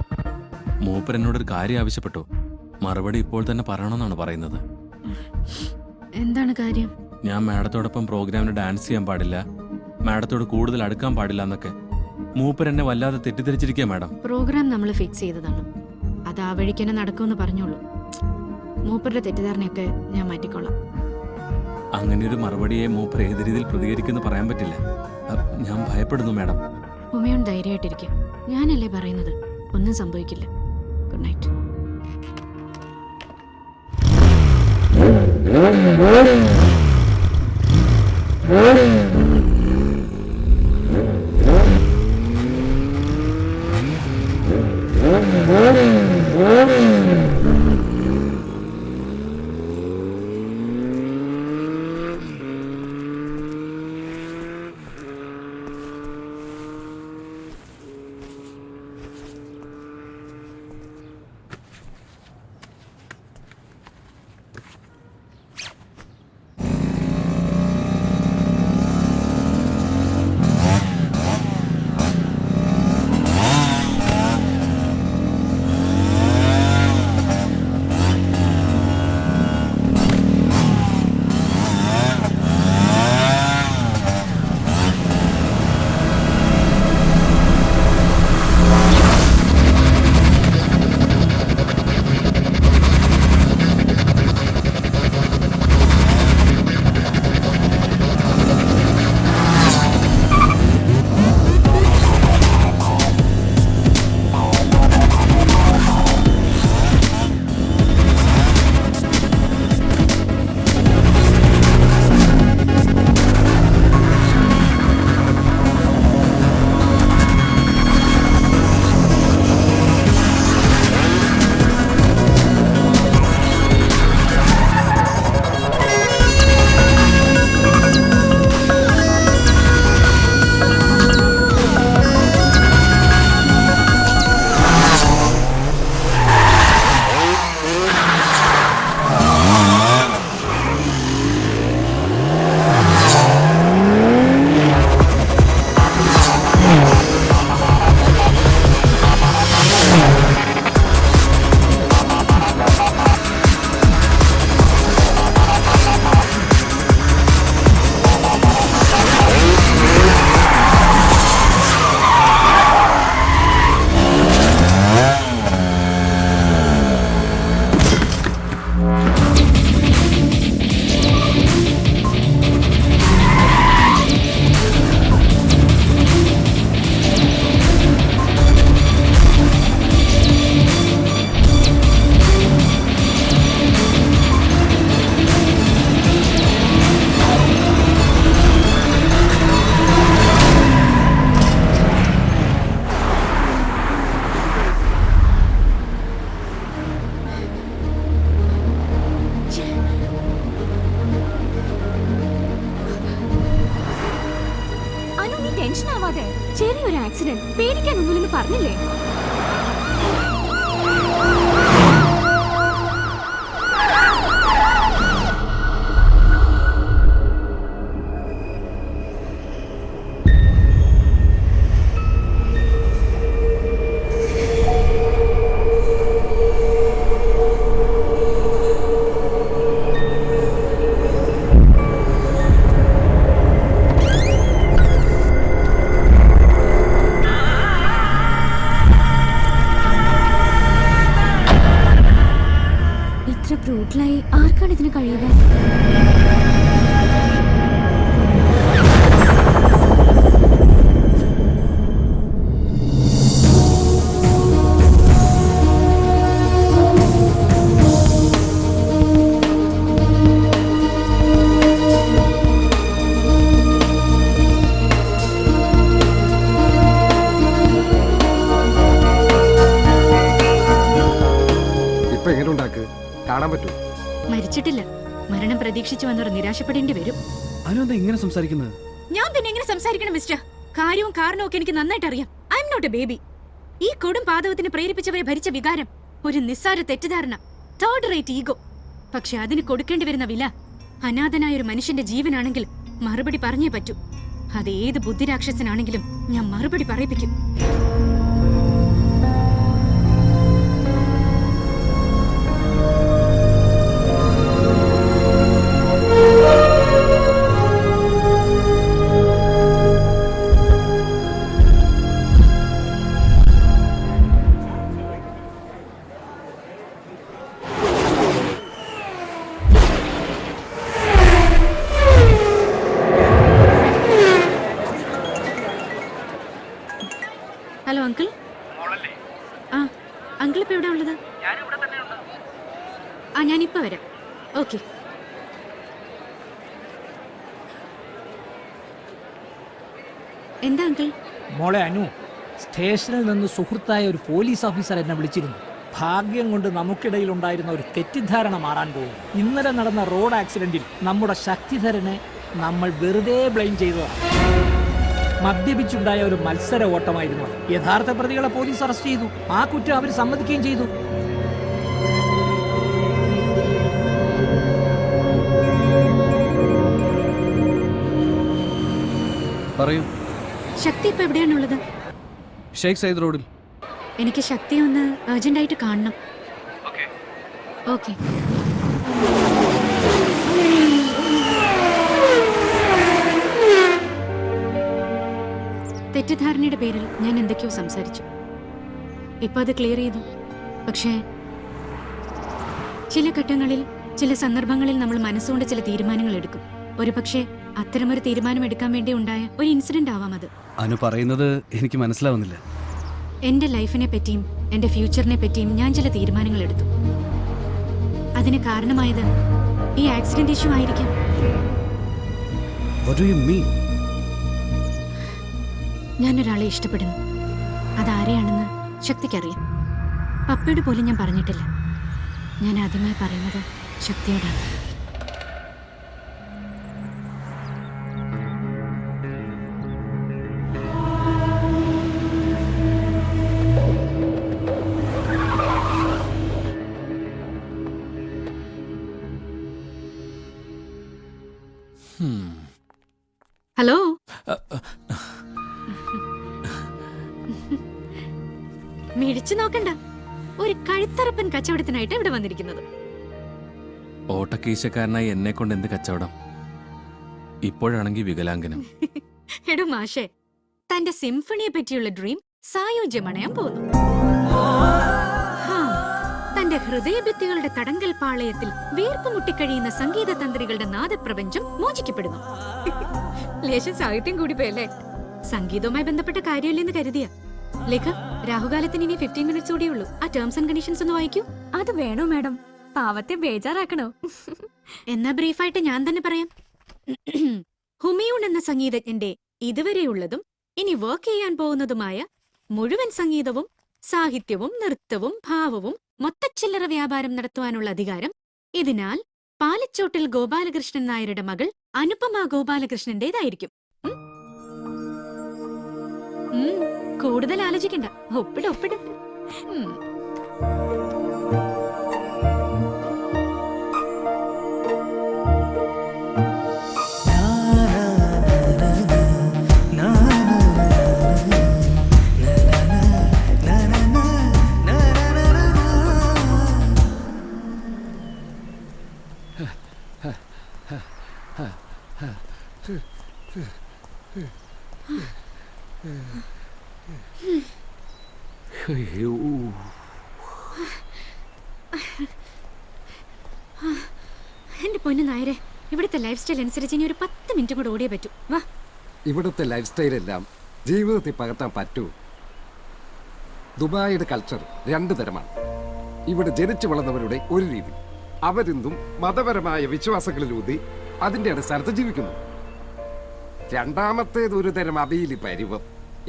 മൂപ്പർ എന്നോടൊരു കാര്യം ആവശ്യപ്പെട്ടു. മറുപടി ഇപ്പോൾ തന്നെ പറയണമെന്നാണ് പറയുന്നത്. എന്താണ് കാര്യം? ഞാൻ മാഡത്തോടൊപ്പം പ്രോഗ്രാമിന് ഡാൻസ് ചെയ്യാൻ പാടില്ല, മാഡത്തോട് കൂടുതൽ അടുക്കാൻ പാടില്ല എന്നൊക്കെ. മൂപ്പർ എന്നെ വല്ലാതെ തെറ്റിദ്ധരിച്ചിരിക്കുക മാഡം. പ്രോഗ്രാം നമ്മൾ ഫിക്സ് ചെയ്തതാണ്. അത് ആ വഴിക്ക് തന്നെ നടക്കുമെന്ന് പറഞ്ഞോളൂ. മൂപ്പരുടെ തെറ്റിദ്ധാരണയൊക്കെ ഞാൻ മാറ്റിക്കൊള്ളാം. അങ്ങനെ ഒരു മറുപടിയെ മൂപ്പർ ഏത് രീതിയിൽ പ്രതികരിക്കുമെന്ന് പറയാൻ പറ്റില്ല. ഞാൻ ഭയപ്പെടുന്നു മാഡം. ഉമയോൺ ധൈര്യമായിട്ടിരിക്കും. ഞാനല്ലേ പറയുന്നത്, ഒന്നും സംഭവിക്കില്ല. Good night. ടെൻഷൻ ആവാതെ. ചെറിയൊരു ആക്സിഡന്റ്, പേടിക്കാനൊന്നുമില്ലെന്ന് പറഞ്ഞില്ലേ? ബ്രൂട്ടലായി ആർക്കാണ് ഇതിന് കഴിയുക? ഇപ്പൊ എങ്ങനെ ഉണ്ടാക്ക് കാണാൻ പറ്റൂ? മരിച്ചിട്ടില്ല. മരണം പ്രതീക്ഷിച്ചു വന്നവർ നിരാശപ്പെടേണ്ടി വരും. അനു എന്താ ഇങ്ങനെ സംസാരിക്കുന്നത്? ഞാൻ പിന്നെ എങ്ങനെ സംസാരിക്കണം മിസ്റ്റർ? കാര്യവും കാരണവും ഒക്കെ എനിക്ക് നന്നായിട്ട് അറിയാം. I am not a baby. ഈ കൊടും പാതകത്തിന് പ്രേരിപ്പിച്ചവരെ ഭരിച്ച വികാരം, ഒരു നിസ്സാര തെറ്റിദ്ധാരണ, തേർഡ് റേറ്റ് ഈഗോ. പക്ഷെ അതിന് കൊടുക്കേണ്ടി വരുന്ന വില അനാഥനായ ഒരു മനുഷ്യന്റെ ജീവനാണെങ്കിൽ മറുപടി പറഞ്ഞേ പറ്റൂ. അത് ഏത് ബുദ്ധിരാക്ഷസനാണെങ്കിലും ഞാൻ മറുപടി പറയിപ്പിക്കും. Hello uncle. ആ അങ്കിൾ ഇപ്പൊ എവിടെ ഉള്ളത്? ആ ഞാനിപ്പോ വരാം. ഓക്കെ. എന്താ അങ്കിൾ? മോളെ അനു, സ്റ്റേഷനിൽ നിന്ന് സുഹൃത്തായ ഒരു പോലീസ് ഓഫീസർ എന്നെ വിളിച്ചിരുന്നു. ഭാഗ്യം കൊണ്ട് നമുക്കിടയിൽ ഉണ്ടായിരുന്ന ഒരു തെറ്റിദ്ധാരണ മാറാൻ പോകും. ഇന്നലെ നടന്ന റോഡ് ആക്സിഡന്റിൽ നമ്മുടെ ശക്തിധരനെ നമ്മൾ വെറുതെ ബ്ലെയിം ചെയ്തതാണ്. മദ്യപിച്ചുണ്ടായ ഒരു മത്സര ഓട്ടമായിരുന്നു. യഥാർത്ഥ പ്രതികളെ പോലീസ് അറസ്റ്റ് ചെയ്തു. ആ കുറ്റം അവർ സമ്മതിക്കുകയും ചെയ്തു. പറയൂ. ശക്തി ഇപ്പൊ എവിടെയാണുള്ളത്? ഷേഖ് സയ്യിദ് റോഡിൽ. എനിക്ക് ശക്തി ഒന്ന് അർജന്റായിട്ട് കാണണം. ഓക്കെ. തെറ്റിദ്ധാരണയുടെ പേരിൽ ഞാൻ എന്തൊക്കെയോ സംസാരിച്ചു. ഇപ്പൊ അത് ക്ലിയർ ചെയ്തു. പക്ഷേ ചില ഘട്ടങ്ങളിൽ, ചില സന്ദർഭങ്ങളിൽ നമ്മൾ മനസ്സുകൊണ്ട് ചില തീരുമാനങ്ങൾ എടുക്കും. ഒരു പക്ഷേ അത്തരമൊരു തീരുമാനം എടുക്കാൻ വേണ്ടി ഉണ്ടായ ഒരു ഇൻസിഡന്റ് ആവാം അത്. അനു പറയുന്നത് എനിക്ക് മനസ്സിലാവുന്നില്ല. എന്റെ ലൈഫിനെ പറ്റിയും എന്റെ ഫ്യൂച്ചറിനെ പറ്റിയും ഞാൻ ചില തീരുമാനങ്ങൾ എടുത്തു. അതിന് കാരണമായത് ഈ ആക്സിഡന്റ് ഇഷ്യൂ ആയിരിക്കാം. What do you mean? ഞാനൊരാളെ ഇഷ്ടപ്പെടുന്നു. അതാരെയാണെന്ന് ശക്തിക്കറിയാം. പപ്പയോട് പോലും ഞാൻ പറഞ്ഞിട്ടില്ല. ഞാൻ ആദ്യമായി പറയുന്നത് ശക്തിയോടാണ്. ഹലോ. മിഴിച്ചു നോക്കണ്ട. ഒരു കഴുത്തറപ്പൻ കച്ചവടത്തിനായിട്ട് ഇവിടെ വന്നിരിക്കുന്നത്. ഓട്ടക്കീശക്കാരനായി എന്നെ കൊണ്ട് എന്ത് കച്ചവടം? ഇപ്പോഴാണെങ്കിൽ വികലാംഗനം. എടോ മാഷേ, തന്റെ സിംഫണിയെ പറ്റിയുള്ള ഡ്രീം സായോജ്യമണയാൻ പോകുന്നു. തന്റെ ഹൃദയഭിത്തികളുടെ തടങ്കൽ പാളയത്തിൽ വീർപ്പ് മുട്ടിക്കഴിയുന്ന സംഗീത തന്ത്രികളുടെ നാദപ്രപഞ്ചം മോചിക്കപ്പെടുന്നു. ലേശം സാഹിത്യം കൂടി പോയല്ലേ? സംഗീതവുമായി ബന്ധപ്പെട്ട കാര്യമില്ലെന്ന് കരുതിയ ലേഖ. രാഹുകാലത്തിന് ഇനി 15 മിനിറ്റ്സ് കൂടിയുള്ളൂ. ആ ടേംസ് ആൻഡ് കണ്ടീഷൻസ് ഒന്ന് വായിക്കൂ. അത് വേണോ മാഡം? പാവത്തെ ബേജാറാക്കണോ? എന്നാ ബ്രീഫായിട്ട് ഞാൻ തന്നെ പറയാം. ഹുമയൂൺ എന്ന സംഗീതജ്ഞന്റെ ഇതുവരെയുള്ളതും ഇനി വർക്ക് ചെയ്യാൻ പോകുന്നതുമായ മുഴുവൻ സംഗീതവും സാഹിത്യവും നൃത്തവും ഭാവവും മൊത്തച്ചില്ലറ വ്യാപാരം നടത്തുവാനുള്ള അധികാരം ഇതിനാൽ പാലച്ചോട്ടിൽ ഗോപാലകൃഷ്ണൻ നായരുടെ മകൾ അനുപമ ഗോപാലകൃഷ്ണന്റേതായിരിക്കും. കൂടുതൽ ആലോചിക്കണ്ട, ഒപ്പിട് ഒപ്പിട്. എന്റെ പൊന്നു നായരെ, ഇവിടുത്തെ ലൈഫ് സ്റ്റൈൽ അനുസരിച്ച് ഇനി ഒരു 10 മിനിറ്റ് കൂടെ ഓടിയേ പറ്റൂ. വാ. ഇവിടുത്തെ ലൈഫ് സ്റ്റൈലെല്ലാം ജീവിതത്തിൽ പകർത്താൻ പറ്റൂ? ദുബായിയുടെ കൾച്ചർ 2 തരമാണ്. ഇവിടെ ജനിച്ചു വളർന്നവരുടെ ഒരു രീതി, അവരിന്നും മതപരമായ വിശ്വാസങ്ങളിലൂന്നി അതിന്റെ അടിസ്ഥാനത്ത് ജീവിക്കുന്നു. രണ്ടാമത്തേത് ഒരു തരം അബീലി പരിവം,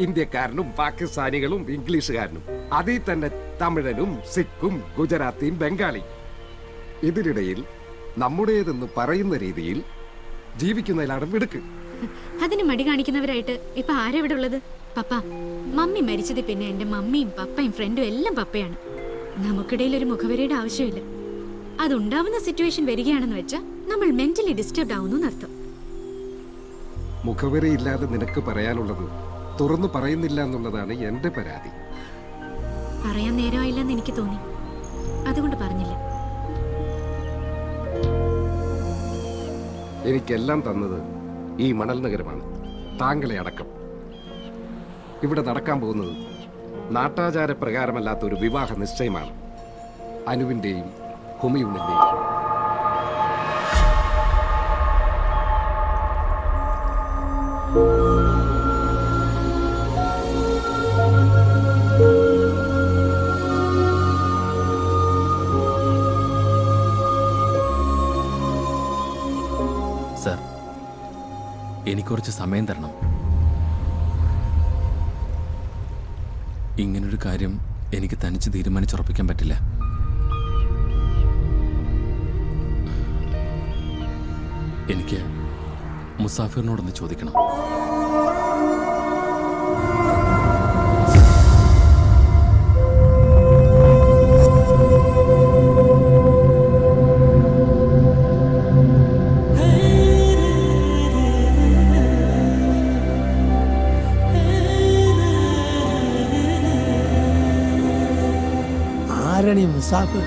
ഇന്ത്യക്കാരനും പാകിസ്ഥാനികളും ഇംഗ്ലീഷുകാരനും, അതിൽ തന്നെ തമിഴനും സിഖും ഗുജറാത്തിയും ബംഗാളിയും. ഇതിനിടയിൽ നമ്മുടേതെന്ന് പറയുന്ന രീതിയിൽ ജീവിക്കുന്നതിലാണ് മിടുക്ക്. അതിന് മടി കാണിക്കുന്നവരായിട്ട് ഇപ്പൊ ആരാ ഇവിടെ ഉള്ളത്? പപ്പ, മമ്മി മരിച്ചത് പിന്നെ എന്റെ മമ്മിയും പപ്പയും ഫ്രണ്ടും എല്ലാം പപ്പയാണ്. നമുക്കിടയിൽ ഒരു മുഖവരിയുടെ ആവശ്യമില്ല. അതുണ്ടാവുന്ന സിറ്റുവേഷൻ വരികയാണെന്ന് വെച്ചാൽ നമ്മൾ മെന്റലി ഡിസ്റ്റർബ്ഡ് ആവുന്നു എന്നർത്ഥം. മുഖവരിയില്ലാതെ നിനക്ക് പറയാനുള്ളത് തുറന്നു പറയുന്നില്ല എന്നുള്ളതാണ് എന്റെ പരാതി. പറയാൻ നേരമായില്ലെന്ന് എനിക്ക് തോന്നി, അതുകൊണ്ട് പറഞ്ഞില്ല. എനിക്കെല്ലാം തന്നത് ഈ മണൽ നഗരമാണ്, താങ്കളെ അടക്കം. ഇവിടെ നടക്കാൻ പോകുന്നത് നാട്ടാചാര പ്രകാരമല്ലാത്ത ഒരു വിവാഹ നിശ്ചയമാണ്, അനുവിന്റെയും ഹുമയൂണിന്റെയും. സർ, എനിക്ക് കുറച്ച് സമയം തരണം. ഇങ്ങനൊരു കാര്യം എനിക്ക് തനിച്ച് തീരുമാനിച്ചുറപ്പിക്കാൻ പറ്റില്ല. എനിക്ക് മുസാഫിറിനോടൊന്ന് ചോദിക്കണം. ആരാണ് ഈ മുസാഫിർ?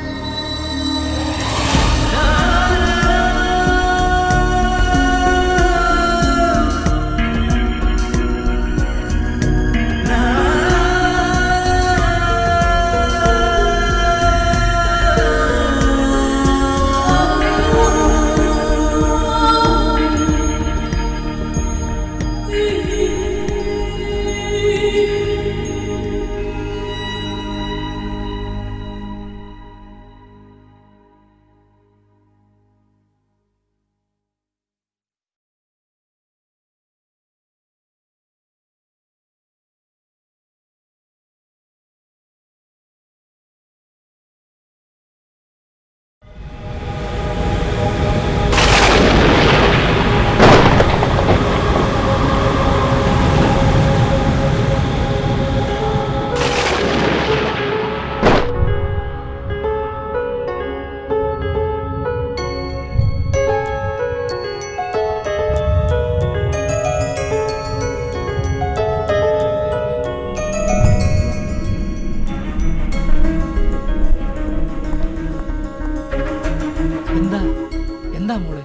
എന്താ മോളെ,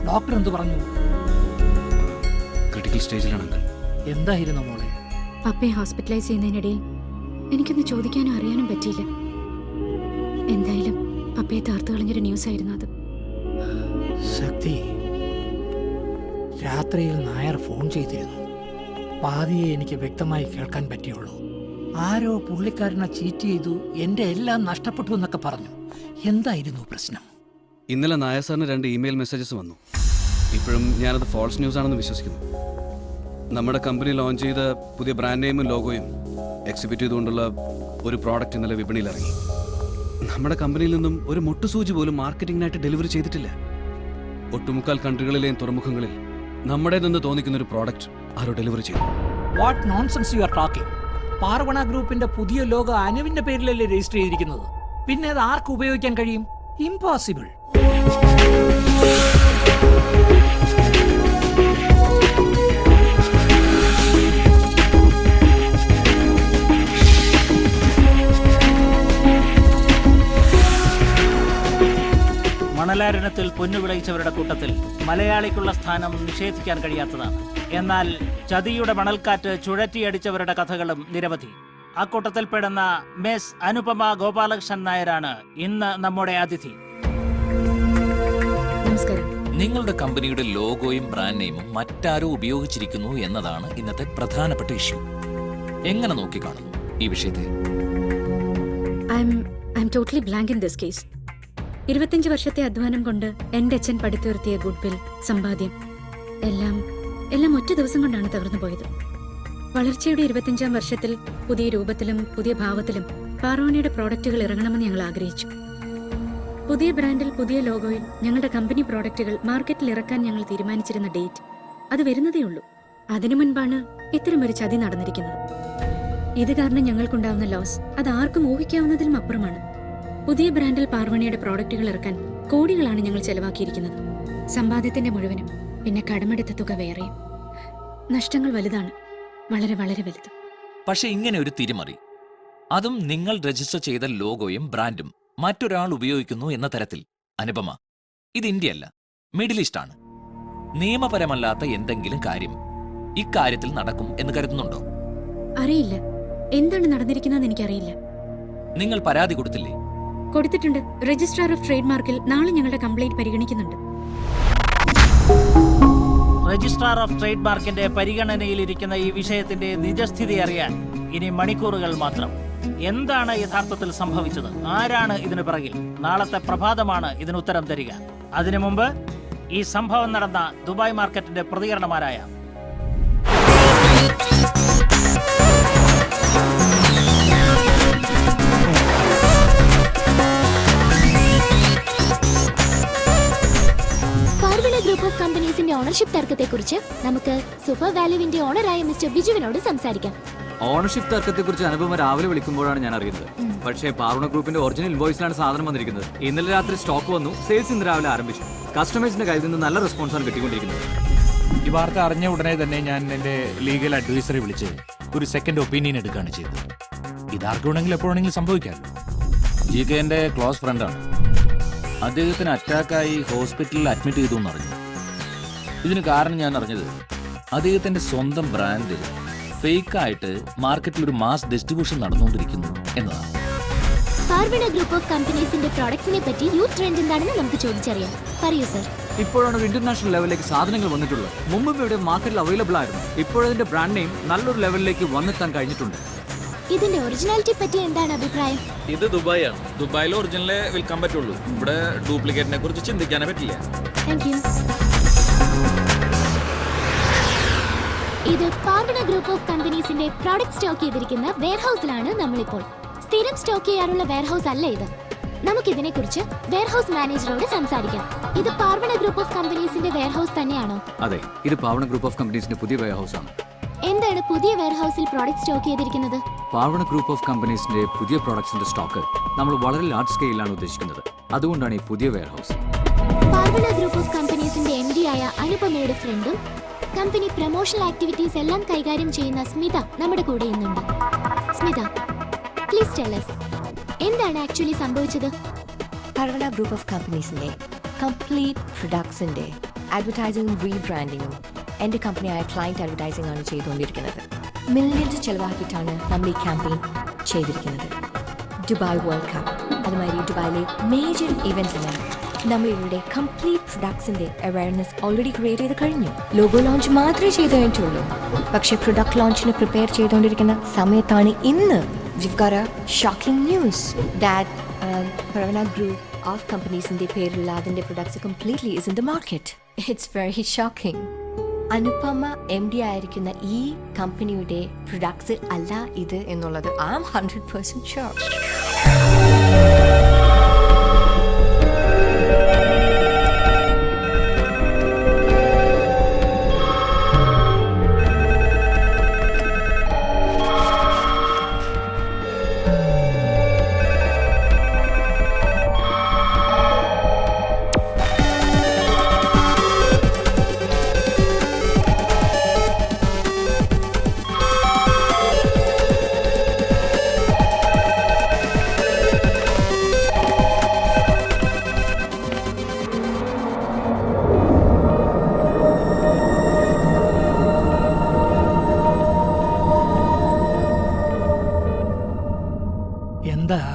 ഡോക്ടർ എന്ത് പറഞ്ഞു? ക്രിട്ടിക്കൽ സ്റ്റേജിലാണ് അങ്കിൾ. എന്തായിരുന്നു മോളെ? പപ്പയെ ഹോസ്പിറ്റലൈസ് ചെയ്യുന്നതിനിടയിൽ എനിക്കൊന്ന് ചോദിക്കാനും അറിയാനും പറ്റിയില്ല. എന്തായാലും പപ്പയെ താർത്തു കളഞ്ഞൊരു ന്യൂസ് ആയിരുന്നു അത്. ശക്തി, രാത്രിയിൽ നായർ ഫോൺ ചെയ്തിരുന്നു. പാതിയെ എനിക്ക് വ്യക്തമായി കേൾക്കാൻ പറ്റിയുള്ളൂ. ആരോ പുള്ളിക്കാരനെ ചീറ്റ് ചെയ്തു, എൻ്റെ എല്ലാം നഷ്ടപ്പെട്ടു എന്നൊക്കെ പറഞ്ഞു. എന്തായിരുന്നു പ്രശ്നം? ഇന്നലെ നായർ സാറിന് 2 ഇമെയിൽ മെസ്സേജസ് വന്നു. ഇപ്പോഴും ഞാനത് ഫോൾസ് ന്യൂസ് ആണെന്ന് വിശ്വസിക്കുന്നു. നമ്മുടെ കമ്പനി ലോഞ്ച് ചെയ്ത പുതിയ ബ്രാൻഡ് നെയിമും ലോഗോയും എക്സിബിറ്റ് ചെയ്തുകൊണ്ടുള്ള ഒരു പ്രോഡക്റ്റ് ഇന്നലെ വിപണിയിൽ ഇറങ്ങി. നമ്മുടെ കമ്പനിയിൽ നിന്നും ഒരു മുട്ടുസൂചി പോലും മാർക്കറ്റിംഗിനായിട്ട് ഡെലിവറി ചെയ്തിട്ടില്ല. ഒട്ടുമുക്കാൽ കൺട്രികളിലെയും തുറമുഖങ്ങളിൽ നമ്മുടേതെന്ന് തോന്നിക്കുന്ന ഒരു പ്രോഡക്റ്റ് ആരോ ഡെലിവറി ചെയ്തു. What nonsense you are talking? Parvana ഗ്രൂപ്പിന്റെ പുതിയ ലോഗോ അനുവിന്റെ പേരിലല്ലേ രജിസ്റ്റർ ചെയ്തിരിക്കുന്നത്? പിന്നെ അത് ആർക്ക് ഉപയോഗിക്കാൻ കഴിയും? ഇംപോസിബിൾ. മണലാരണ്യത്തിൽ പൊന്നു വിളയിച്ചവരുടെ കൂട്ടത്തിൽ മലയാളിക്കുള്ള സ്ഥാനം നിഷേധിക്കാൻ കഴിയാത്തതാണ്. എന്നാൽ ചതിയുടെ മണൽക്കാറ്റ് ചുഴറ്റിയടിച്ചവരുടെ കഥകളും നിരവധി. അക്കൂട്ടത്തിൽപ്പെടുന്ന മിസ് അനുപമ ഗോപാലകൃഷ്ണൻ നായരാണ് ഇന്ന് നമ്മുടെ അതിഥി. നിങ്ങളുടെ കമ്പനിയുടെ ലോഗോയും ബ്രാൻഡ് നെയിമും മറ്റാരോ ഉപയോഗിച്ചിരിക്കുന്നു എന്നതാണ് ഇന്നത്തെ പ്രധാനപ്പെട്ട ഇഷ്യൂ. എങ്ങനെ നോക്കിക്കാണുന്നു ഈ വിഷയത്തെ? I'm totally blank in this case. 25 വർഷത്തെ അധ്വാനം കൊണ്ട് എൻ്റെ അച്ഛൻ പടുത്തുയർത്തിയ ഗുഡ്വിൽ, സമ്പാദ്യം എല്ലാം ഒറ്റ ദിവസം കൊണ്ടാണ് തകർന്നു പോയത്. വളർച്ചയുടെ 25ാം വർഷത്തിൽ പുതിയ രൂപത്തിലും പുതിയ ഭാവത്തിലും പാർവണയുടെ പ്രോഡക്റ്റുകൾ ഇറങ്ങണമെന്ന് ഞങ്ങൾ ആഗ്രഹിച്ചു. പുതിയ ബ്രാൻഡിൽ, പുതിയ ലോഗോയിൽ ഞങ്ങളുടെ കമ്പനി പ്രോഡക്റ്റുകൾ മാർക്കറ്റിൽ ഇറക്കാൻ ഞങ്ങൾ തീരുമാനിച്ചിരുന്ന ഡേറ്റ് അത് വരുന്നതേ ഉള്ളൂ. അതിനു മുൻപാണ് ഇത്തരമൊരു ചതി നടന്നിരിക്കുന്നത്. ഇത് കാരണം ഞങ്ങൾക്കുണ്ടാവുന്ന ലോസ് അത് ആർക്കും ഊഹിക്കാവുന്നതിലും അപ്പുറമാണ്. പുതിയ ബ്രാൻഡിൽ പാർവണയുടെ പ്രോഡക്റ്റുകൾ ഇറക്കാൻ കോടികളാണ് ഞങ്ങൾ ചെലവാക്കിയിരിക്കുന്നത്. സമ്പാദ്യത്തിന്റെ മുഴുവനും, പിന്നെ കടമെടുത്ത തുക വേറെയും. നഷ്ടങ്ങൾ വലുതാണ്, വളരെ വളരെ വലുത്. പക്ഷെ ഇങ്ങനെ ഒരു തിരിമറി, അതും നിങ്ങൾ രജിസ്റ്റർ ചെയ്ത ലോഗോയും ബ്രാൻഡും മറ്റൊരാൾ ഉപയോഗിക്കുന്നു എന്ന തരത്തിൽ. അനുപമ, ഇത് ഇന്ത്യയല്ല, മിഡിൽ ഈസ്റ്റ് ആണ്. നിയമപരമല്ലാത്ത എന്തെങ്കിലും കാര്യം ഇക്കാര്യത്തിൽ നടക്കും എന്ന് കരുതുന്നുണ്ടോ? അറിയില്ല, എന്താണ് നടന്നിരിക്കുന്നതെന്ന് എനിക്കറിയില്ല. നിങ്ങൾ പരാതി കൊടുത്തില്ലേ? കൊടുത്തിട്ടുണ്ട്. രജിസ്ട്രാർ ഓഫ് ട്രേഡ് മാർക്കിൽ നാളെ ഞങ്ങളുടെ കംപ്ലൈന്റ് പരിഗണിക്കുന്നുണ്ട്. രജിസ്ട്രാർ ഓഫ് ട്രേഡ് മാർക്കിന്റെ പരിഗണനയിലിരിക്കുന്ന ഈ വിഷയത്തിന്റെ നിജസ്ഥിതി അറിയാൻ ഇനി മണിക്കൂറുകൾ മാത്രം. എന്താണ് യഥാർത്ഥത്തിൽ സംഭവിച്ചത്? ആരാണ് ഇതിനു പിറകിൽ? നാളത്തെ പ്രഭാതമാണ് ഇതിന് ഉത്തരം തരിക. അതിനു മുമ്പ് ഈ സംഭവം നടന്ന ദുബായ് മാർക്കറ്റിന്റെ പ്രതികരണമാരായ ഗ്രൂപ്പ് ഓഫ് കമ്പനീസിന്റെ ഓണർഷിപ്പ് തർക്കത്തെക്കുറിച്ച് നമുക്ക് സൂപ്പർ വാല്യൂവിന്റെ ഓണറായ മിസ്റ്റർ ബിജുവിനോട് സംസാരിക്കാം. ഓണർഷിപ്പ് തർക്കത്തെക്കുറിച്ച് അനുപമ രാവിലെ വിളിക്കുമ്പോഴാണ് ഞാൻ അറിയുന്നത്. പക്ഷേ പാർവണ ഗ്രൂപ്പിന്റെ ഒറിജിനൽ ഇൻവോയ്സിലാണ് സാധനം വന്നിരിക്കുന്നത്. ഇന്നലെ രാത്രി സ്റ്റോക്ക് വന്നു, സെയിൽസ് ഇന്ന് രാവിലെ ആരംഭിച്ചു. കസ്റ്റമേഴ്സിന്റെ കയ്യിൽ നിന്ന് നല്ല റെസ്പോൺസാണ് കിട്ടിക്കൊണ്ടിരിക്കുന്നത്. ഈ വാർത്ത അറിഞ്ഞ ഉടനെ തന്നെ ഞാൻ എൻ്റെ ലീഗൽ അഡ്വൈസറെ വിളിച്ച് ഒരു സെക്കൻഡ് ഒപ്പീനിയൻ എടുക്കുകയാണ് ചെയ്തത്. ഇതാർക്ക് വേണമെങ്കിലും എപ്പോഴെങ്കിലും സംഭവിക്കാമല്ലോ. GK എൻ്റെ ക്ലോസ് ഫ്രണ്ടാണ്. അദ്ദേഹത്തിന് അറ്റാക്കായി ഹോസ്പിറ്റലിൽ അഡ്മിറ്റ് ചെയ്തു എന്നറിഞ്ഞു. ഇതിന് കാരണം ഞാൻ അറിഞ്ഞത് അദ്ദേഹത്തിന്റെ സ്വന്തം ബ്രാൻഡ് ഫേക്കായിട്ട് മാർക്കറ്റിൽ ഒരു മാസ് ഡിസ്ട്രിബ്യൂഷൻ നടന്നുകൊണ്ടിരിക്കുന്നു എന്നതാണ്. പാർവണ ഗ്രൂപ്പ് ഓഫ് കമ്പനീസിന്റെ പ്രോഡക്ട്സിനെ പറ്റി യൂത്ത് ട്രെൻഡ് എന്താണെന്ന് നമുക്ക് ചോദിച്ചറിയാം. പറയൂ സർ. ഇപ്പോഴാണ് ഇന്റർനാഷണൽ ലെവലിലേക്ക് സാധനങ്ങൾ വന്നിട്ടുള്ളത്. മുമ്പ് ഇവിടെ മാർക്കറ്റിൽ അവൈലബിൾ ആയിരുന്നു. ഇപ്പോഴതിന്റെ ബ്രാൻഡ് നെയിം നല്ലൊരു ലെവലിലേക്ക് വന്നെത്താൻ കഴിഞ്ഞിട്ടുണ്ട്. ഇതിന്റെ ഒറിജിനാലിറ്റി പറ്റി എന്താണ് അഭിപ്രായം? ഇത് ദുബായ് ആണ്. ദുബായിൽ ഒറിജിനലേ വിൽക്കാൻ പറ്റുള്ളൂ. ഇവിടെ ഡ്യൂപ്ലിക്കേറ്റിനെ കുറിച്ച് ചിന്തിക്കാനേ പറ്റില്ല. Thank you. ഇത് പാർവണ ഗ്രൂപ്പ് ഓഫ് കമ്പനീസിന്റെ പ്രോഡക്റ്റ് സ്റ്റോക്ക് ചെയ്തിരിക്കുന്ന വെയർഹൌസിലാണ് നമ്മളിപ്പോൾ. സ്ഥിരം സ്റ്റോക്ക് ചെയ്യാറുള്ള വെയർഹൌസ് അല്ല ഇത്. നമുക്കിതിനെ കുറിച്ച് വെയർഹൌസ് മാനേജറോട് സംസാരിക്കാം. ഇത് പാർവണ ഗ്രൂപ്പ് ഓഫ് കമ്പനീസിന്റെ വെയർഹൌസ് തന്നെയാണോ? അതെ, ഇത് പാർവണ ഗ്രൂപ്പ് ഓഫ് കമ്പനീസിന്റെ പുതിയ വെയർഹൌസ് ആണ്. എന്താണ് പുതിയ വെയർഹൌസിൽ പ്രോഡക്റ്റ് സ്റ്റോക്ക് ചെയ്തിരിക്കുന്നത്? പാർവണ ഗ്രൂപ്പ് ഓഫ് കമ്പനീസിന്റെ പുതിയ പ്രോഡക്ട്സിന്റെ സ്റ്റോക്ക് നമ്മൾ വളരെ ലാർജ് സ്കെയിലാണ് ഉദ്ദേശിക്കുന്നത്. അതുകൊണ്ടാണ് ഈ പുതിയ വെയർഹൌസ്. പാർവണ ഗ്രൂപ്പ് ഓഫ് കമ്പനീസിന്റെ MD ആയ അനുപമയുടെ ഫ്രണ്ടും കമ്പനി പ്രൊമോഷണൽ ആക്ടിവിറ്റീസ് എല്ലാം കൈകാര്യം ചെയ്യുന്ന സ്മിത നമ്മുടെ കൂടെ ഇന്നുണ്ട്. സ്മിത, പ്ലീസ് ടെൽ us, എന്താണ് ആക്ച്വലി സംഭവിച്ചത്? പാർവണ ഗ്രൂപ്പ് ഓഫ് കമ്പനീസിന്റെ കംപ്ലീറ്റ് പ്രൊഡക്ട്സിന്റെ അഡ്വർടൈസിംഗും റീബ്രാൻഡിങ്ങും എൻ്റെ കമ്പനിയായ ക്ലയൻറ്റ് അഡ്വർടൈസിംഗ് ആണ് ചെയ്തുകൊണ്ടിരിക്കുന്നത്. മില്യൺസ് ചെലവാക്കിയിട്ടാണ് നമ്മൾ ഈ ക്യാമ്പയിൻ ചെയ്തിരിക്കുന്നത്. ദുബായ് വേൾഡ് കപ്പ്, അതുമാതിരി ദുബായിലെ മേജർ ഇവൻറ്റ്സിന് നമ്മൾ ഇവിടെ കംപ്ലീറ്റ് പ്രൊഡക്ട്സിന്റെ അവയർനെസ് ഓൾറെഡി ക്രിയേറ്റ് ചെയ്ത് കഴിഞ്ഞു. ലോഗോ ലോഞ്ച് മാത്രമേ ചെയ്തു കഴിഞ്ഞിട്ടുള്ളൂ. പക്ഷേ പ്രൊഡക്റ്റ് ലോഞ്ചിന് പ്രിപ്പയർ ചെയ്തുകൊണ്ടിരിക്കുന്ന സമയത്താണ് ഇന്ന് we've got a shocking news that Paravana Group of companies-ന്റെ പേരിലുള്ള അതിന്റെ products completely is in the market. It's very shocking. Anupama MD ആയിരിക്കുന്ന ഈ കമ്പനിയുടെ പ്രൊഡക്ട്സ് അല്ല ഇത് എന്നുള്ളത് I am 100% sure.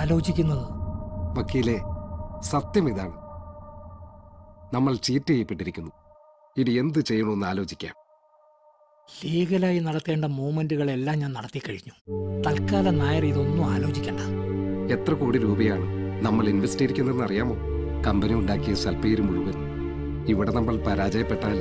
ആലോചിക്കുന്നത്? വക്കീലെ, സത്യം ഇതാണ്. നമ്മൾ ചീറ്റ് ചെയ്യപ്പെട്ടിരിക്കുന്നു. ഇനി എന്ത് ചെയ്യണമെന്ന് ആലോചിക്കാം. ലീഗലായി നടത്തേണ്ട മൂവ്മെന്റുകളെല്ലാം ഞാൻ നടത്തി കഴിഞ്ഞു. തൽക്കാലം നായർ ഇതൊന്നും ആലോചിക്കണ്ട. എത്ര കോടി രൂപയാണ് നമ്മൾ ഇൻവെസ്റ്റ് ചെയ്തിരിക്കുന്നതെന്ന് അറിയാമോ? കമ്പനി ഉണ്ടാക്കിയ സൽപ്പേര് മുഴുവൻ. ഇവിടെ നമ്മൾ പരാജയപ്പെട്ടാൽ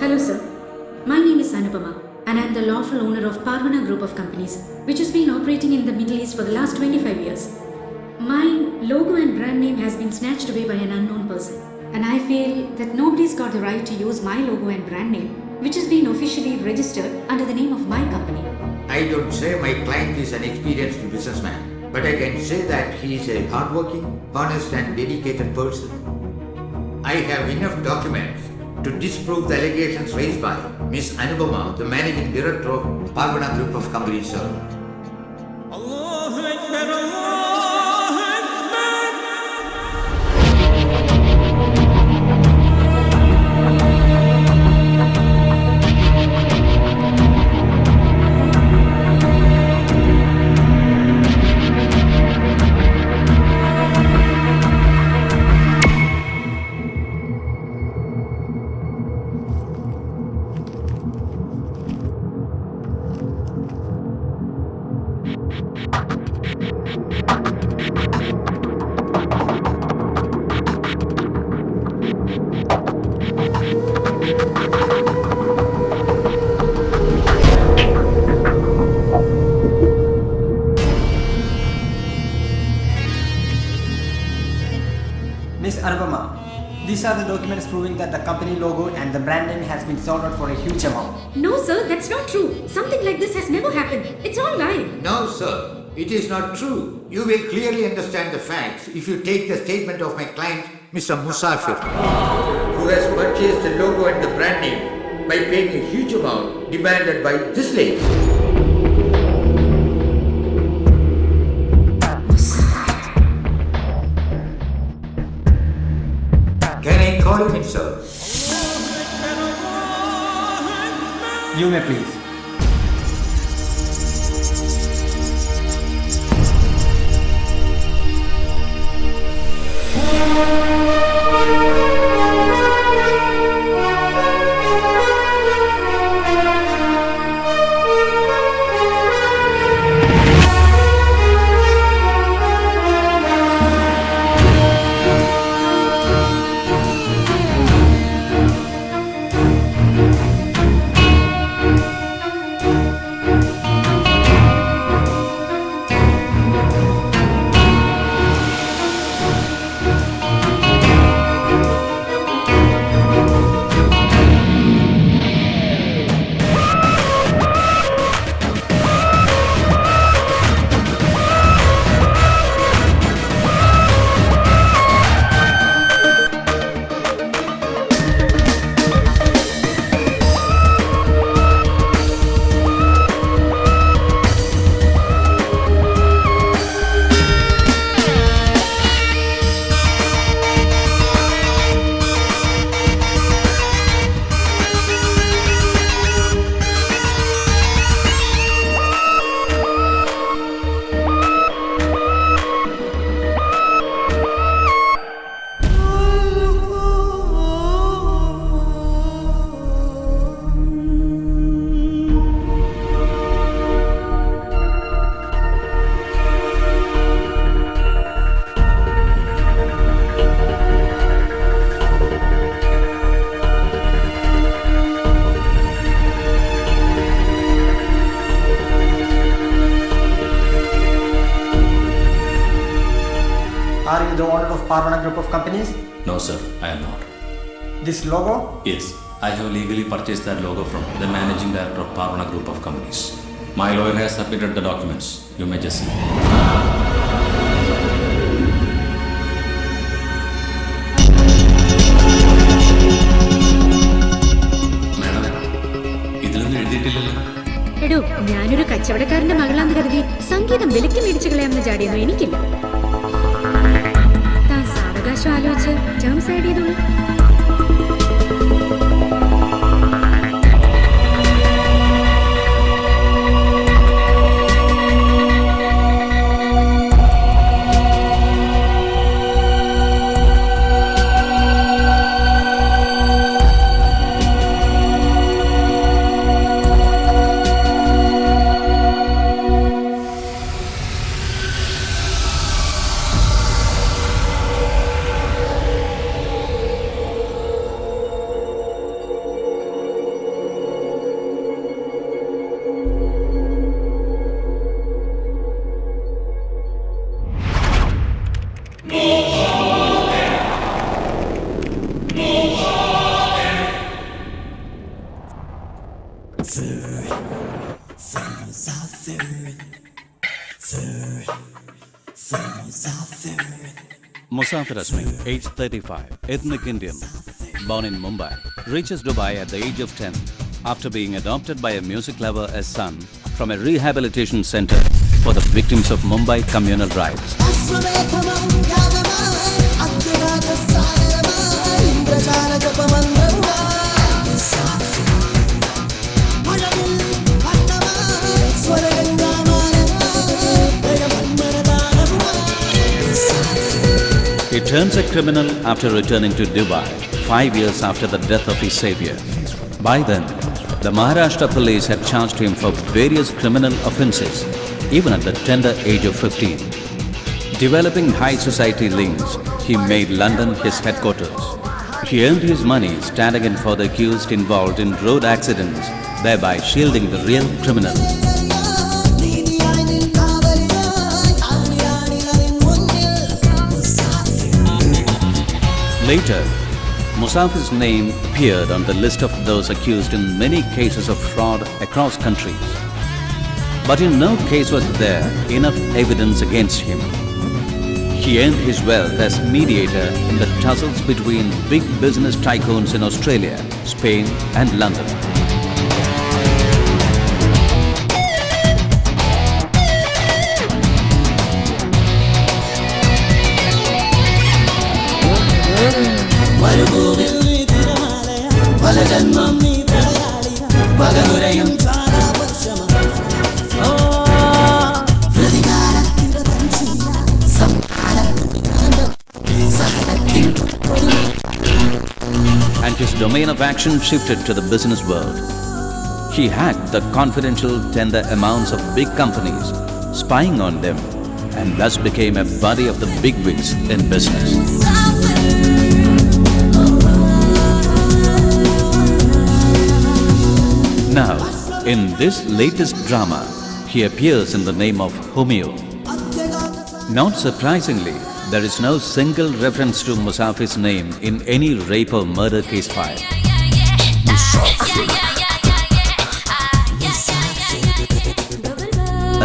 Hello, sir. My name is Anupama, and I am the lawful owner of Parvana Group of Companies, which has been operating in the Middle East for the last 25 years. My logo and brand name has been snatched away by an unknown person, and I feel that nobody's got the right to use my logo and brand name, which has been officially registered under the name of my company. I don't say my client is an experienced businessman, but I can say that he is a hardworking, honest and dedicated person. I have enough documents to disprove the allegations raised by Miss Anupama, the managing director of Parvana Group of Companies, sir. Miss Anupama, these are the documents proving that the company logo and the brand name has been sold out for a huge amount. No, sir, that's not true. Something like this has never happened. It's all lying. No, sir, it is not true. You will clearly understand the facts if you take the statement of my client, Mr. Musafir, who has purchased the logo and the brand name by paying a huge amount demanded by this lady. Can I call him in, sir? You may please. Are you the owner of Parvana Group of Companies? No, sir, I am not. This logo? Yes. I have legally purchased that logo from the managing director of Parvana Group of Companies. My lawyer has submitted the documents. You may just see. എടോ, ഞാനൊരു കച്ചവടക്കാരന്റെ മകളാന്ന് കരുതി സംഗീതം വിലക്ക് മേടിച്ചു കളയാമെന്ന് ചാടിയൊന്നും എനിക്കില്ല. താൻ സാവകാശം ആലോചിച്ച് ടേംസ് ആഡ് ചെയ്തോളൂ. Musafir Asmi, age 35, ethnic Indian, born in Mumbai, reaches Dubai at the age of 10 after being adopted by a music lover as son from a rehabilitation center for the victims of Mumbai communal riots. He turns a criminal after returning to Dubai 5 years after the death of his savior. By then, the Maharashtra police had charged him for various criminal offences, even at the tender age of 15. Developing high society links, he made London his headquarters. He earned his money standing in for the accused involved in road accidents, thereby shielding the real criminals. Later, Musafir's name appeared on the list of those accused in many cases of fraud across countries. But in no case was there enough evidence against him. He earned his wealth as mediator in the tussles between big business tycoons in Australia, Spain, and London. And his domain of action shifted to the business world. He hacked the confidential tender amounts of big companies, spying on them, and thus became a buddy of the bigwigs in business. Now, in this latest drama, he appears in the name of Humio. Not surprisingly, there is no single reference to Musafir's name in any rape or murder case file.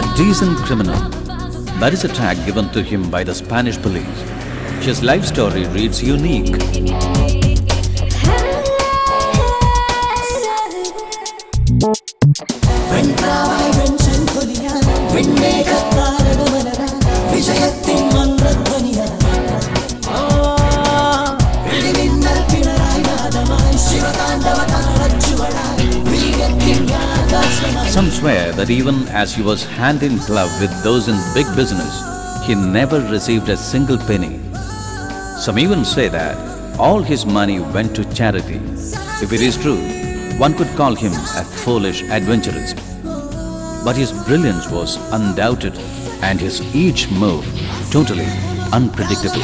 A decent criminal, that is a tag given to him by the Spanish police. His life story reads unique. Some swear that even as he was hand in glove with those in big business, he never received a single penny. Some even say that all his money went to charity. If it is true, one could call him a foolish adventurist. But his brilliance was undoubted and his each move totally unpredictable.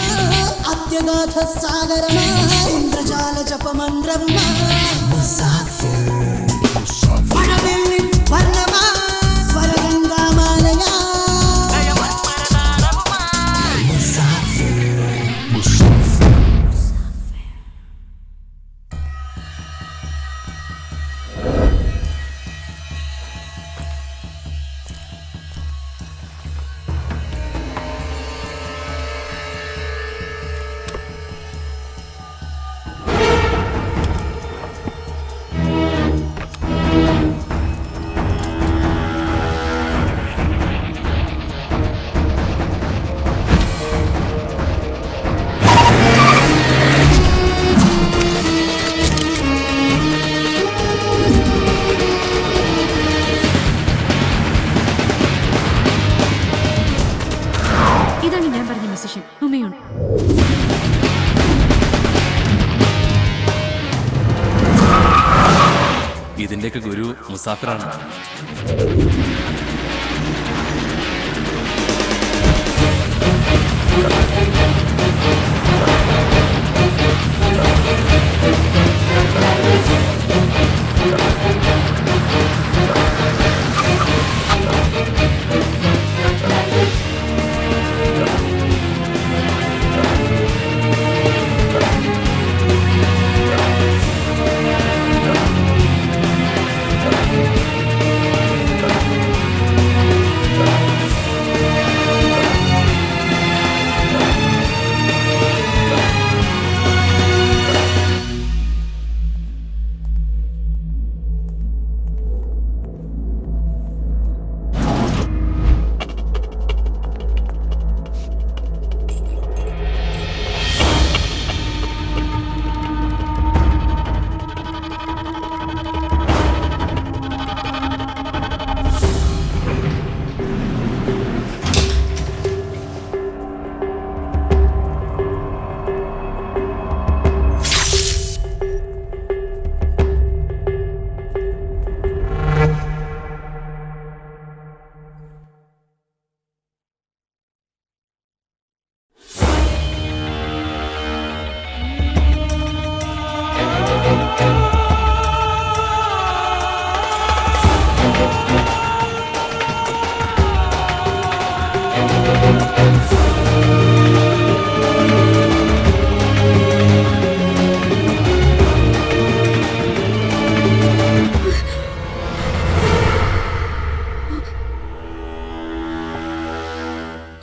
എൻ്റെയൊക്കെ ഗുരു മുസാഫിറാണ്.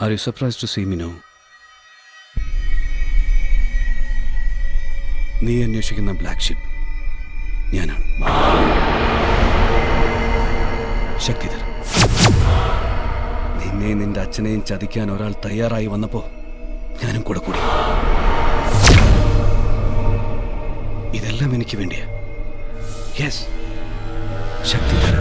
Are you surprised to see me now? നീ അന്വേഷിക്കുന്ന black ship ഞാനാണ്. ശക്തിധർ. നിന്നെയും നിന്റെ അച്ഛനെയും ചതിക്കാൻ ഒരാൾ തയ്യാറായി വന്നപ്പോ ഞാനും കൂടെ കൂടി. ഇതെല്ലാം എനിക്ക് വേണ്ടിയാ. Yes, Shaktidhar.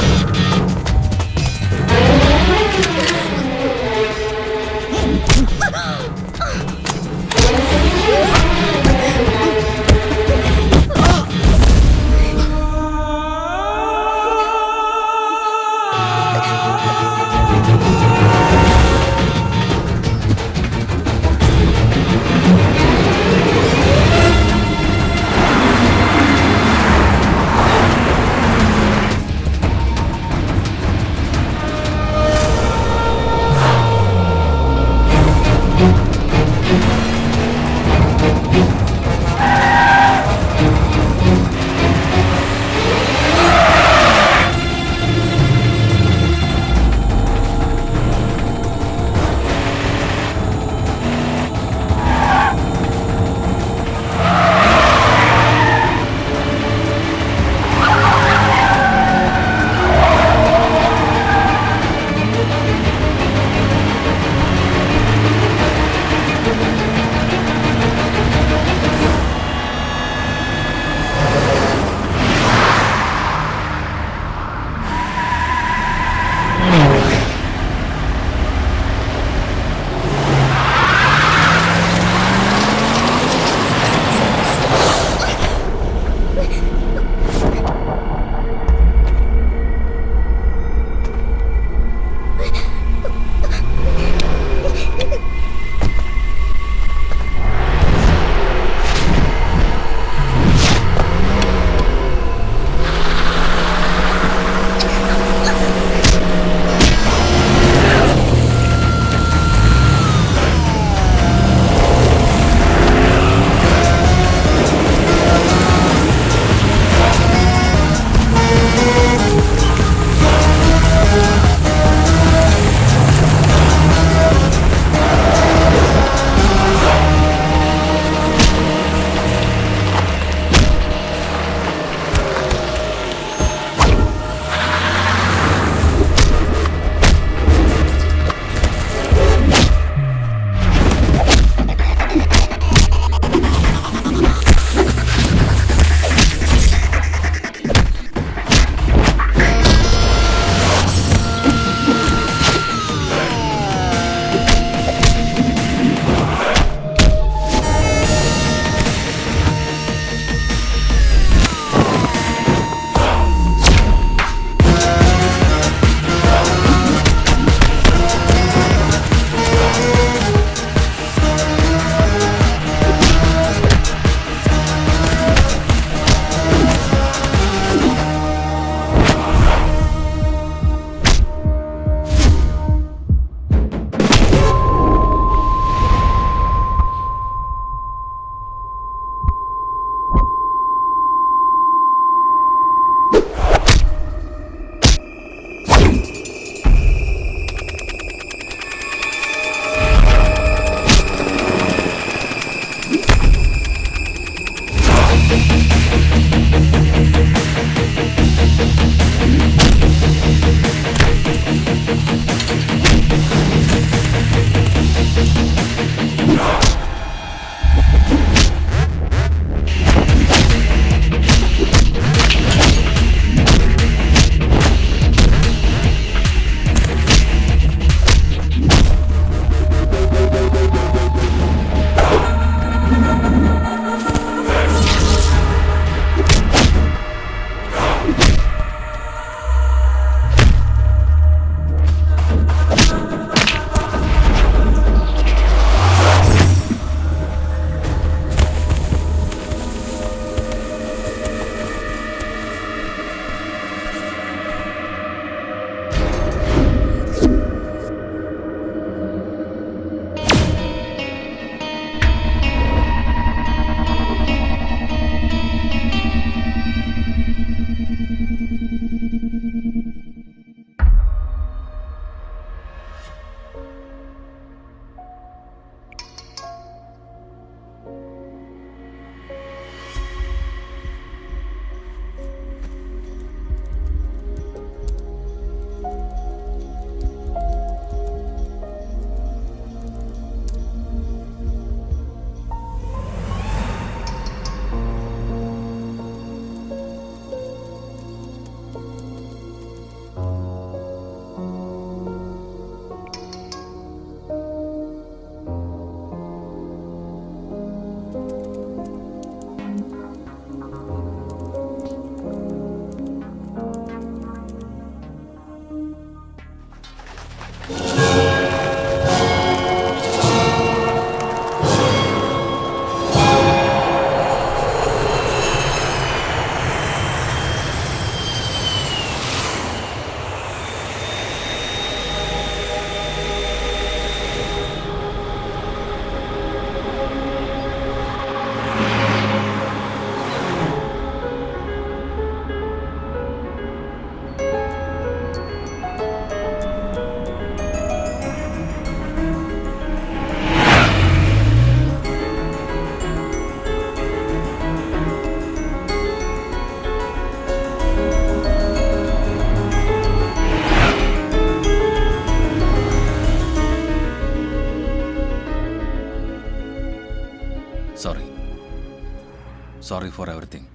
Sorry for everything.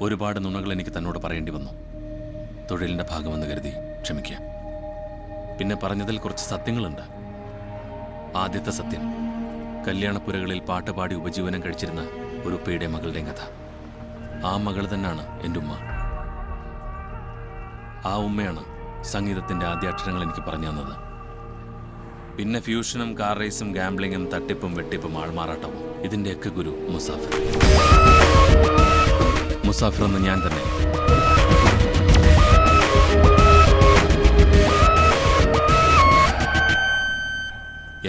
ഒരുപാട് നുണകൾ എനിക്ക് തന്നോട് പറയേണ്ടി വന്നു. തൊഴിലിൻ്റെ ഭാഗമെന്ന് കരുതി ക്ഷമിക്കുക. പിന്നെ പറഞ്ഞതിൽ കുറച്ച് സത്യങ്ങളുണ്ട്. ആദ്യത്തെ സത്യം, കല്യാണപ്പുരകളിൽ പാട്ടുപാടി ഉപജീവനം കഴിച്ചിരുന്ന ഒരു ഉപ്പയുടെ മകളുടെയും കഥ. ആ മകൾ തന്നെയാണ് എൻ്റെ ഉമ്മ. ആ ഉമ്മയാണ് സംഗീതത്തിൻ്റെ ആദ്യ അക്ഷരങ്ങൾ എനിക്ക് പറഞ്ഞു തന്നത്. പിന്നെ ഫ്യൂഷനും കാർ റേസും ഗാംബ്ലിങ്ങും തട്ടിപ്പും വെട്ടിപ്പും ആൾമാറാട്ടവും ഇതിൻ്റെയൊക്കെ ഗുരു മുസാഫിർ. മുസാഫിർ എന്ന് ഞാൻ തന്നെ.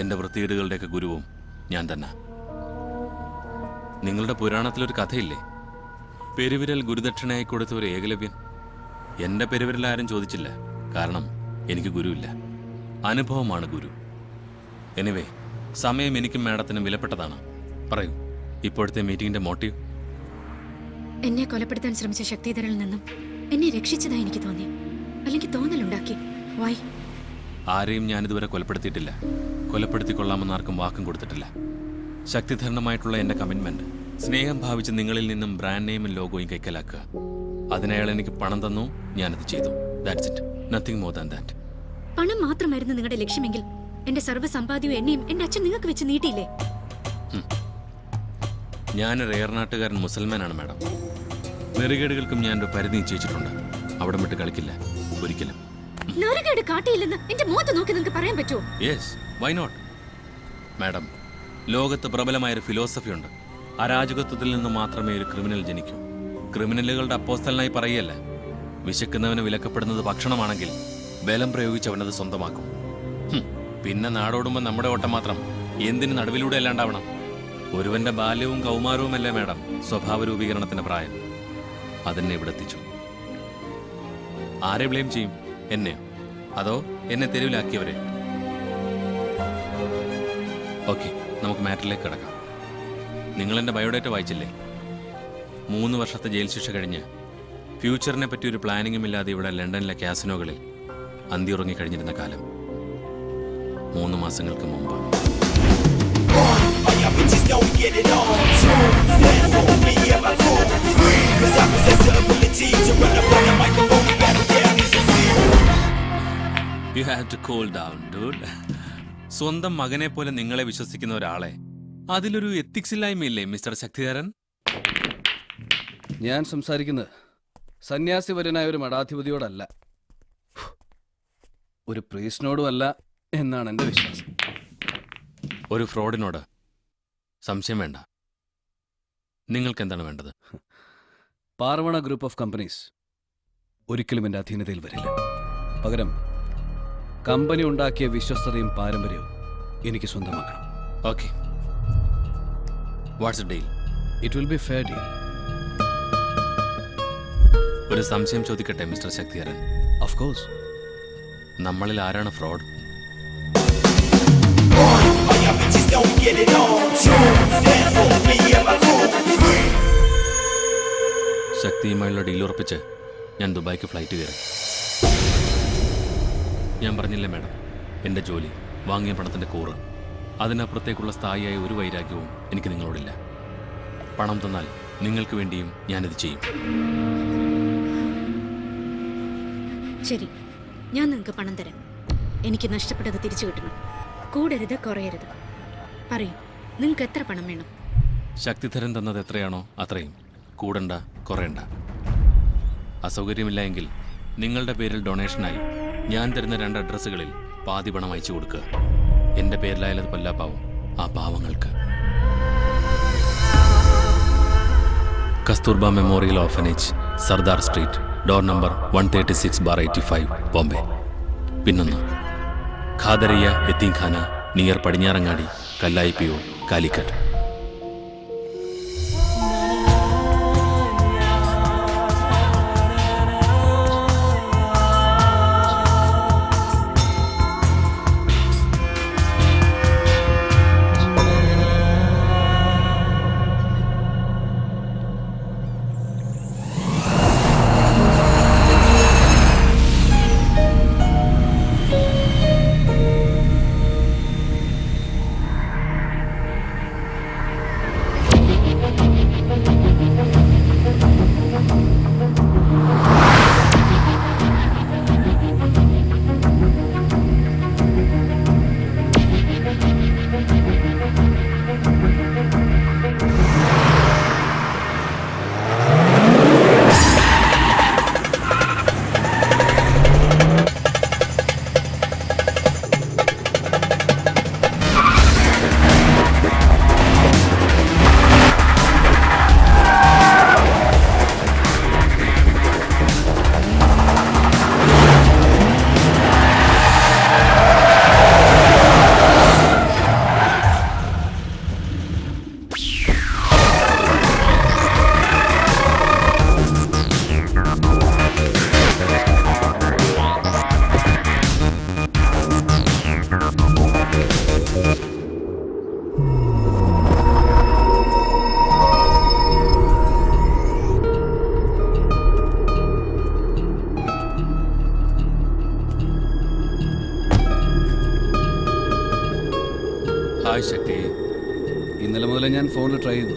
എൻ്റെ വൃത്തികേടുകളുടെയൊക്കെ ഗുരുവും ഞാൻ തന്നെ. നിങ്ങളുടെ പുരാണത്തിലൊരു കഥയില്ലേ, പെരുവിരൽ ഗുരുദക്ഷിണയായി കൊടുത്ത ഒരു ഏകലവ്യൻ? എൻ്റെ പെരുവിരൽ ആരും ചോദിച്ചില്ല, കാരണം എനിക്ക് ഗുരുവില്ല. അനുഭവമാണ് ഗുരു. എനിവേ, സമയം എനിക്കും മാഡത്തിനും വിലപ്പെട്ടതാണ്. പറയൂ, ഇപ്പോഴത്തെ മീറ്റിംഗിന്റെ മോട്ടീവ്? എന്നെ കൊലപ്പെടുത്താൻ ശ്രമിച്ച ശക്തിധരനിൽ നിന്നും എന്നെ രക്ഷിച്ചതായി എനിക്ക് തോന്നി, അല്ലെങ്കിൽ തോന്നലുണ്ടാക്കി. വൈ? ആരെയും ഞാനിതുവരെ കൊലപ്പെടുത്തിയിട്ടില്ല. കൊലപ്പെടുത്തിക്കൊള്ളാമെന്ന് ആർക്കും വാക്കും കൊടുത്തിട്ടില്ല. ശക്തിധരണമായിട്ടുള്ള എൻ്റെ കമ്മിറ്റ്മെന്റ് സ്നേഹം ഭാവിച്ച് നിങ്ങളിൽ നിന്നും ബ്രാൻഡ് നെയിമും ലോഗോയും കൈക്കലാക്കുക. അതിനയാൾ എനിക്ക് പണം തന്നു, ഞാനത് ചെയ്തു. That's it, nothing more than that. പണം മാത്രമായിരുന്നു നിങ്ങളുടെ ലക്ഷ്യമെങ്കിൽ എന്റെ സർവ്വസമ്പാദ്യവും എന്നെയും എന്റെ അച്ഛൻ നിങ്ങൾക്ക് വെച്ച് നീട്ടിയില്ലേ? ഞാനൊരു ഏറനാട്ടുകാരൻ മുസൽമാനാണ് മാഡം. നെറുകേടുകൾക്കും ഞാൻ ഒരു പരിധി നിശ്ചയിച്ചിട്ടുണ്ട്. അവിടെ വിട്ട് കളിക്കില്ല ഒരിക്കലും. നെറുകേട് കാട്ടിയില്ലെന്ന് എന്റെ മുഖത്ത് നോക്കി നിങ്ങൾക്ക് പറയാൻ പറ്റുമോ? Yes, why not madam. ലോകത്ത് പ്രബലമായൊരു ഫിലോസഫി ഉണ്ട്. അരാജകത്വത്തിൽ നിന്ന് മാത്രമേ ഒരു ക്രിമിനൽ ജനിക്കൂ. ക്രിമിനലുകളുടെ അപ്പോസ്തലനായി പറയല്ല. വിശക്കുന്നവന് വിലക്കപ്പെടുന്നത് ഭക്ഷണമാണെങ്കിൽ ബലം പ്രയോഗിച്ച് അവനത് സ്വന്തമാക്കും. പിന്നെ നാടോടുമ്പോൾ നമ്മുടെ ഓട്ടം മാത്രം എന്തിന് നടുവിലൂടെ അല്ലാണ്ടാവണം? ഒരുവന്റെ ബാല്യവും കൗമാരവുമല്ലേ മാഡം സ്വഭാവ രൂപീകരണത്തിന്റെ പ്രായം. അതെന്നെ ഇവിടെ എത്തിച്ചു. ആരെ ബ്ലെയിം ചെയ്യും? എന്നെയോ അതോ എന്നെ തെരുവിലാക്കിയവരെ? ഓക്കെ, നമുക്ക് മാറ്ററിലേക്ക് കിടക്കാം. നിങ്ങൾ എൻ്റെ ബയോഡേറ്റ വായിച്ചില്ലേ? 3 വർഷത്തെ ജയിൽ ശിക്ഷ കഴിഞ്ഞ് ഫ്യൂച്ചറിനെ പറ്റി ഒരു പ്ലാനിങ്ങും ഇല്ലാതെ ഇവിടെ ലണ്ടനിലെ കാസിനോകളിൽ അന്തി ഉറങ്ങിക്കഴിഞ്ഞിരുന്ന കാലം 3 മാസങ്ങൾക്ക് മുമ്പ്. You have to cool down, dude. സ്വന്തം മകനെ പോലെ നിങ്ങളെ വിശ്വസിക്കുന്ന ഒരാളെ അതിലൊരു എത്തിക്സ് ഇല്ലായ്മയില്ലേ മിസ്റ്റർ ശക്തിധരൻ? ഞാൻ സംസാരിക്കുന്നത് സന്യാസിവരനായ ഒരു മഠാധിപതിയോടല്ല, ഒരു പ്രീസ്റ്റിനോടുമല്ല എന്നാണ് എൻ്റെ വിശ്വാസം. ഒരു ഫ്രോഡിനോട് സംശയം വേണ്ട. നിങ്ങൾക്ക് എന്താണ് വേണ്ടത്? പാർവണ ഗ്രൂപ്പ് ഓഫ് കമ്പനീസ് ഒരിക്കലും എൻ്റെ അധീനതയിൽ വരില്ല. പകരം കമ്പനി ഉണ്ടാക്കിയ വിശ്വസ്തതയും പാരമ്പര്യവും എനിക്ക് സ്വന്തമാക്കണം. Okay, what's a deal? It will be fair deal. ഒരു സംശയം ചോദിക്കട്ടെ മിസ്റ്റർ ശക്തിധരൻ? Of course. നമ്മളിൽ ആരാണ് ഫ്രോഡ്? ശക്തിയുമായുള്ള ഡീൽ ഉറപ്പിച്ച് ഞാൻ ദുബായ്ക്ക് ഫ്ലൈറ്റ് കയറി. ഞാൻ പറഞ്ഞില്ലേ മാഡം, എൻ്റെ ജോലി, വാങ്ങിയ പണത്തിൻ്റെ കൂറ്, അതിനപ്പുറത്തേക്കുള്ള സ്ഥായിയായ ഒരു വൈരാഗ്യവും എനിക്ക് നിങ്ങളോടില്ല. പണം തന്നാൽ നിങ്ങൾക്ക് വേണ്ടിയും ഞാനിത് ചെയ്യും. ശരി, ഞാൻ നിങ്ങൾക്ക് പണം തരാം. എനിക്ക് നഷ്ടപ്പെട്ടത് തിരിച്ചു കിട്ടണം. കൂടരുത്, കുറയരുത്. പറയൂ, നിങ്ങൾക്ക് എത്ര പണം വേണം? ശക്തിധരൻ തന്നത് എത്രയാണോ അത്രയും. കൂടണ്ട, കുറയണ്ട. അസൗകര്യമില്ല എങ്കിൽ നിങ്ങളുടെ പേരിൽ ഡൊണേഷനായി ഞാൻ തരുന്ന 2 അഡ്രസ്സുകളിൽ പാതി പണം അയച്ചു കൊടുക്കുക. എൻ്റെ പേരിലായാലത് പല്ലാപ്പാവും ആ പാവങ്ങൾക്ക്. Kasturba memorial orphanage, Sardar street, door number 136/85, Bombay. പിന്നൊന്ന് ഖാദറിയ യത്തീംഖാന, നിയർ പടിഞ്ഞാറങ്ങാടി, കല്ലായി PO, കാലിക്കറ്റ്. ഞാൻ ഫോണിൽ ട്രൈ ചെയ്തു.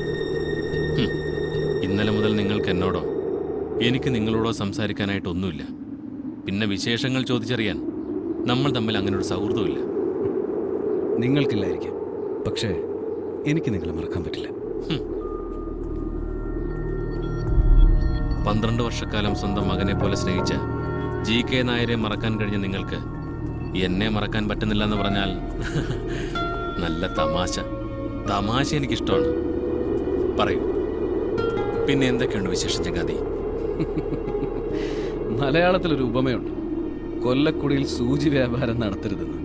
ഇന്നലെ മുതൽ നിങ്ങൾക്ക് എന്നോടോ എനിക്ക് നിങ്ങളോടോ സംസാരിക്കാനായിട്ടൊന്നുമില്ല. പിന്നെ വിശേഷങ്ങൾ ചോദിച്ചറിയാൻ നമ്മൾ തമ്മിൽ അങ്ങനെ ഒരു സൗഹൃദമില്ല. നിങ്ങൾക്കില്ലായിരിക്കാം, പക്ഷേ എനിക്ക് നിങ്ങളെ മറക്കാൻ പറ്റില്ല. 12 വർഷക്കാലം സ്വന്തം മകനെ പോലെ സ്നേഹിച്ച GK നായരെ മറക്കാൻ കഴിഞ്ഞ നിങ്ങൾക്ക് എന്നെ മറക്കാൻ പറ്റുന്നില്ല എന്ന് പറഞ്ഞാൽ നല്ല തമാശ എനിക്കിഷ്ടമാണ്. പറയൂ, പിന്നെ എന്തൊക്കെയുണ്ട് വിശേഷം ചങ്ങാതി? മലയാളത്തിലൊരു ഉപമയുണ്ട്, കൊല്ലക്കുടിയിൽ സൂചി വ്യാപാരം നടത്തരുതെന്ന്.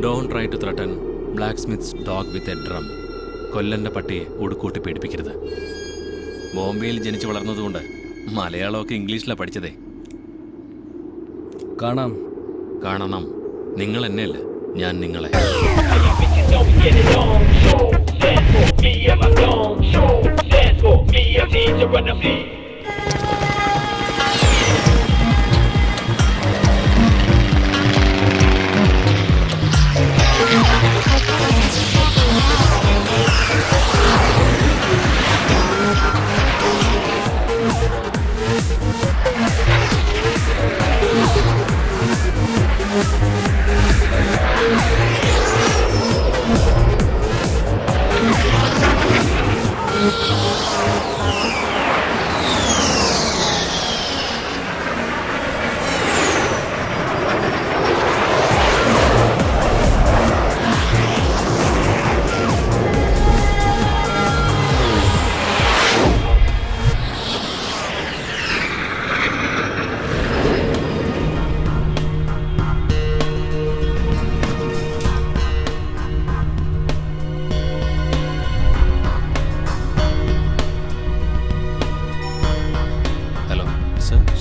Don't try to threaten blacksmith's dog with a drum. കൊല്ലന്റെ പട്ടിയെ ഒടുക്കൂട്ടി പേടിപ്പിക്കരുത്. ബോംബെയിൽ ജനിച്ചു വളർന്നതുകൊണ്ട് മലയാളമൊക്കെ ഇംഗ്ലീഷിലാണ് പഠിച്ചതേ. കാണണം. നിങ്ങൾ എന്നെയല്ല, ഞാൻ നിങ്ങളെ.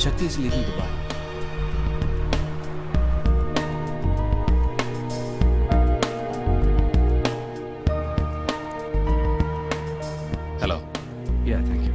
Shakti is leaving Dubai. Hello. Yeah, thank you.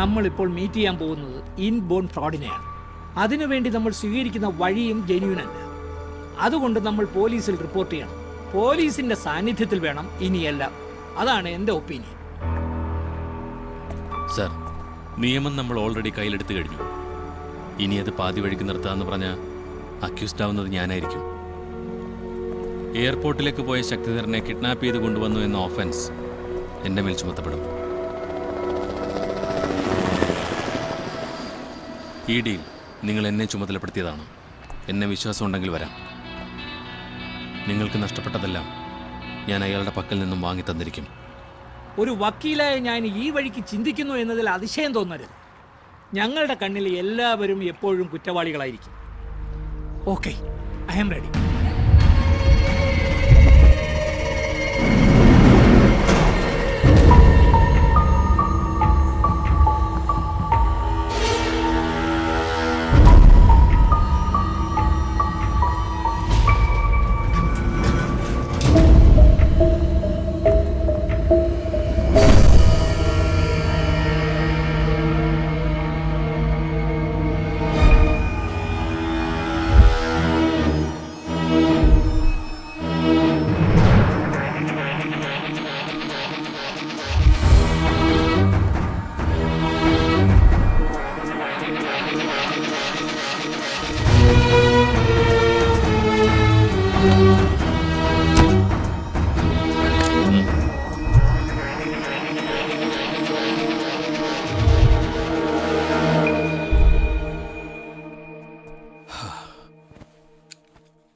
നമ്മളിപ്പോൾ മീറ്റ് ചെയ്യാൻ പോകുന്നത് ഇൻബോൺ ഫ്രോഡിനെയാണ്. അതിനുവേണ്ടി നമ്മൾ സ്വീകരിക്കുന്ന വഴിയും ജെന്യൂനല്ല. അതുകൊണ്ട് നമ്മൾ പോലീസിൽ റിപ്പോർട്ട് ചെയ്യണം. പോലീസിന്റെ സാന്നിധ്യത്തിൽ വേണം ഇനിയെല്ലാം. അതാണ് എൻ്റെ ഒപ്പീനിയൻ. സർ, നിയമം നമ്മൾ ഓൾറെഡി കയ്യിലെടുത്ത് കഴിഞ്ഞു. ഇനി അത് പാതി വഴിക്ക് നിർത്താമെന്ന് പറഞ്ഞാൽ അക്യൂസ്ഡ് ആവുന്നത് ഞാനായിരിക്കും. എയർപോർട്ടിലേക്ക് പോയ ശക്തിധരനെ കിഡ്നാപ്പ് ചെയ്ത് കൊണ്ടുവന്നു എന്ന ഓഫൻസ് എൻ്റെ മേൽ ചുമത്തപ്പെടും. ഈ ഡീൽ നിങ്ങൾ എന്നെ ചുമതലപ്പെടുത്തിയതാണ്. എന്നെ വിശ്വാസം ഉണ്ടെങ്കിൽ വരാം. നിങ്ങൾക്ക് നഷ്ടപ്പെട്ടതെല്ലാം ഞാൻ അയാളുടെ പക്കൽ നിന്നും വാങ്ങി തന്നിരിക്കും. ഒരു വക്കീലായ ഞാൻ ഈ വഴിക്ക് ചിന്തിക്കുന്നു എന്നതിൽ അതിശയം തോന്നരുത്. ഞങ്ങളുടെ കണ്ണിൽ എല്ലാവരും എപ്പോഴും കുറ്റവാളികളായിരിക്കും. Okay, I am ready.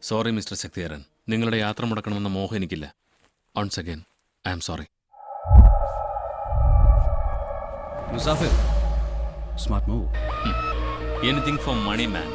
Sorry mister Shaktidharan, നിങ്ങളുടെ യാത്ര മുടക്കണമെന്ന മോഹം എനിക്കില്ല. Once again I am sorry. Musafir, smart move. Anything for money man.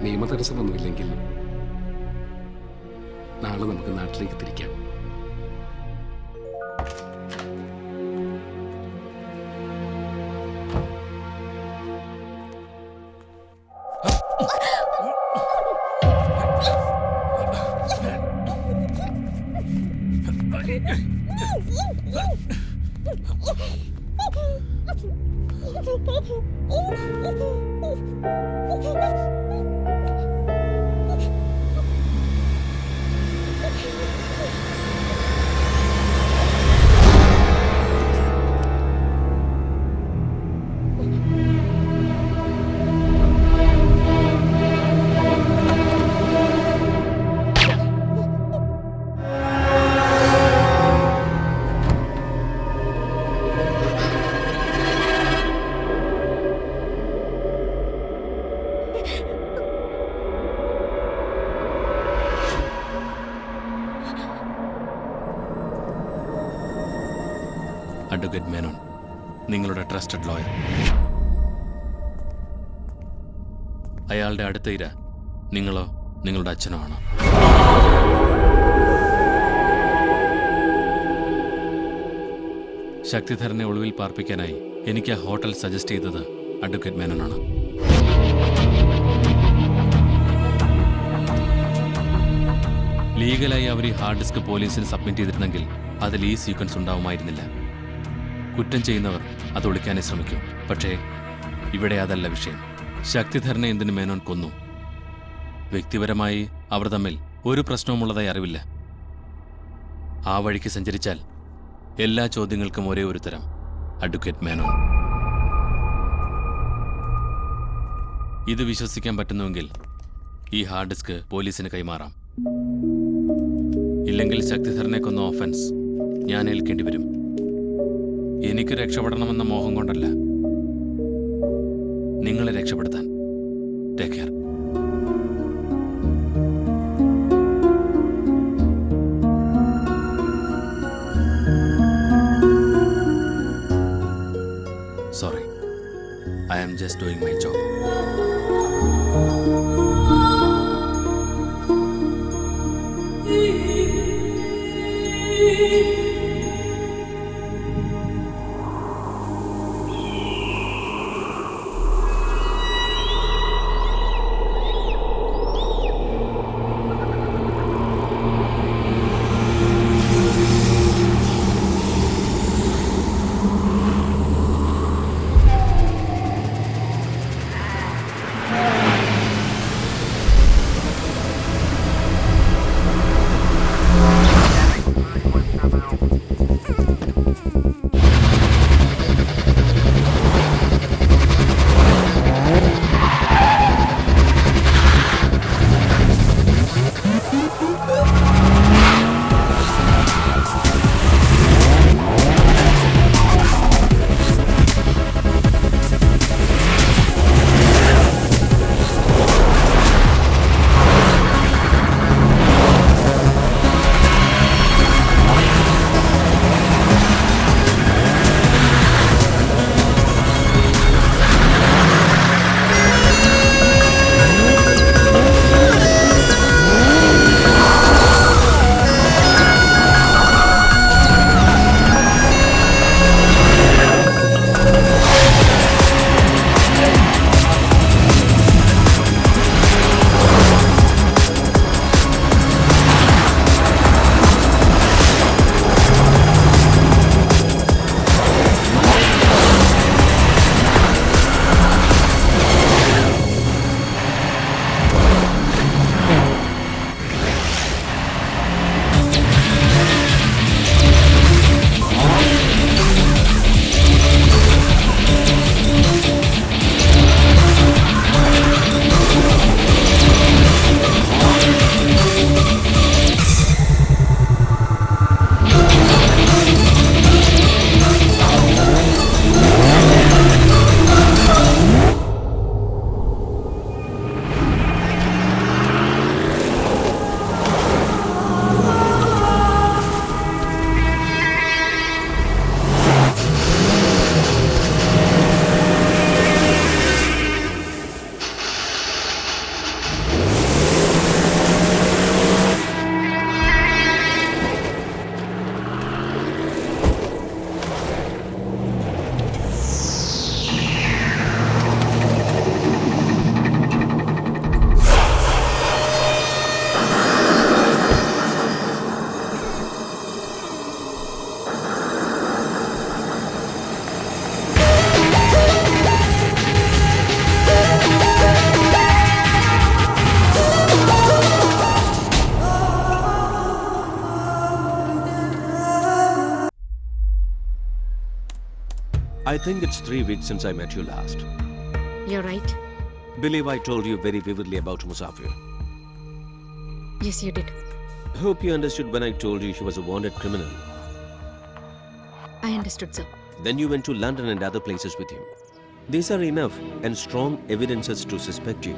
നിയമതടസ്സമൊന്നുമില്ലെങ്കിൽ നാളെ നമുക്ക് നാട്ടിലേക്ക് തിരിക്കാം. അഡ്വക്കേറ്റ് മേനോൻ, നിങ്ങളുടെ ട്രസ്റ്റഡ് ലോയർ. അയാളുടെ അടുത്ത ഇര നിങ്ങളോ നിങ്ങളുടെ അച്ഛനോ ആണ്. ശക്തിധരനെ ഒളിവിൽ പാർപ്പിക്കാനായി എനിക്ക് ആ ഹോട്ടൽ സജസ്റ്റ് ചെയ്തത് അഡ്വക്കേറ്റ് മേനോനാണ്. ലീഗലായി അവർ ഈ ഹാർഡ് ഡിസ്ക് പോലീസിന് സബ്മിറ്റ് ചെയ്തിരുന്നെങ്കിൽ അതിൽ ഈ സീക്വൻസ് ഉണ്ടാവുമായിരുന്നില്ല. കുറ്റം ചെയ്യുന്നവർ അത് ഒളിക്കാനേ ശ്രമിക്കും. പക്ഷേ ഇവിടെ അതല്ല വിഷയം. ശക്തിധരനെ എന്തിന് മേനോൻ കൊന്നു? വ്യക്തിപരമായി അവർ തമ്മിൽ ഒരു പ്രശ്നവുമുള്ളതായി അറിവില്ല. ആ വഴിക്ക് സഞ്ചരിച്ചാൽ എല്ലാ ചോദ്യങ്ങൾക്കും ഒരേ ഒരു ഉത്തരം: അഡ്വക്കേറ്റ് മേനോൻ. ഇത് വിശ്വസിക്കാൻ പറ്റുന്നുവെങ്കിൽ ഈ ഹാർഡ് ഡിസ്ക് പോലീസിന് കൈമാറാം. ഇല്ലെങ്കിൽ ശക്തിധരനെ കൊന്ന ഓഫൻസ് ഞാൻ ഏൽക്കേണ്ടി വരും. എനിക്ക് രക്ഷപ്പെടണമെന്ന മോഹം കൊണ്ടല്ല, നിങ്ങളെ രക്ഷപ്പെടുത്താൻ. Take care. Sorry, I am just doing my job. I think it's 3 weeks since I met you last. You're right. Believe I told you very vividly about Musafir. Yes, you did. Hope you understood when I told you she was a wanted criminal. I understood, sir. Then you went to London and other places with him. These are enough and strong evidences to suspect you.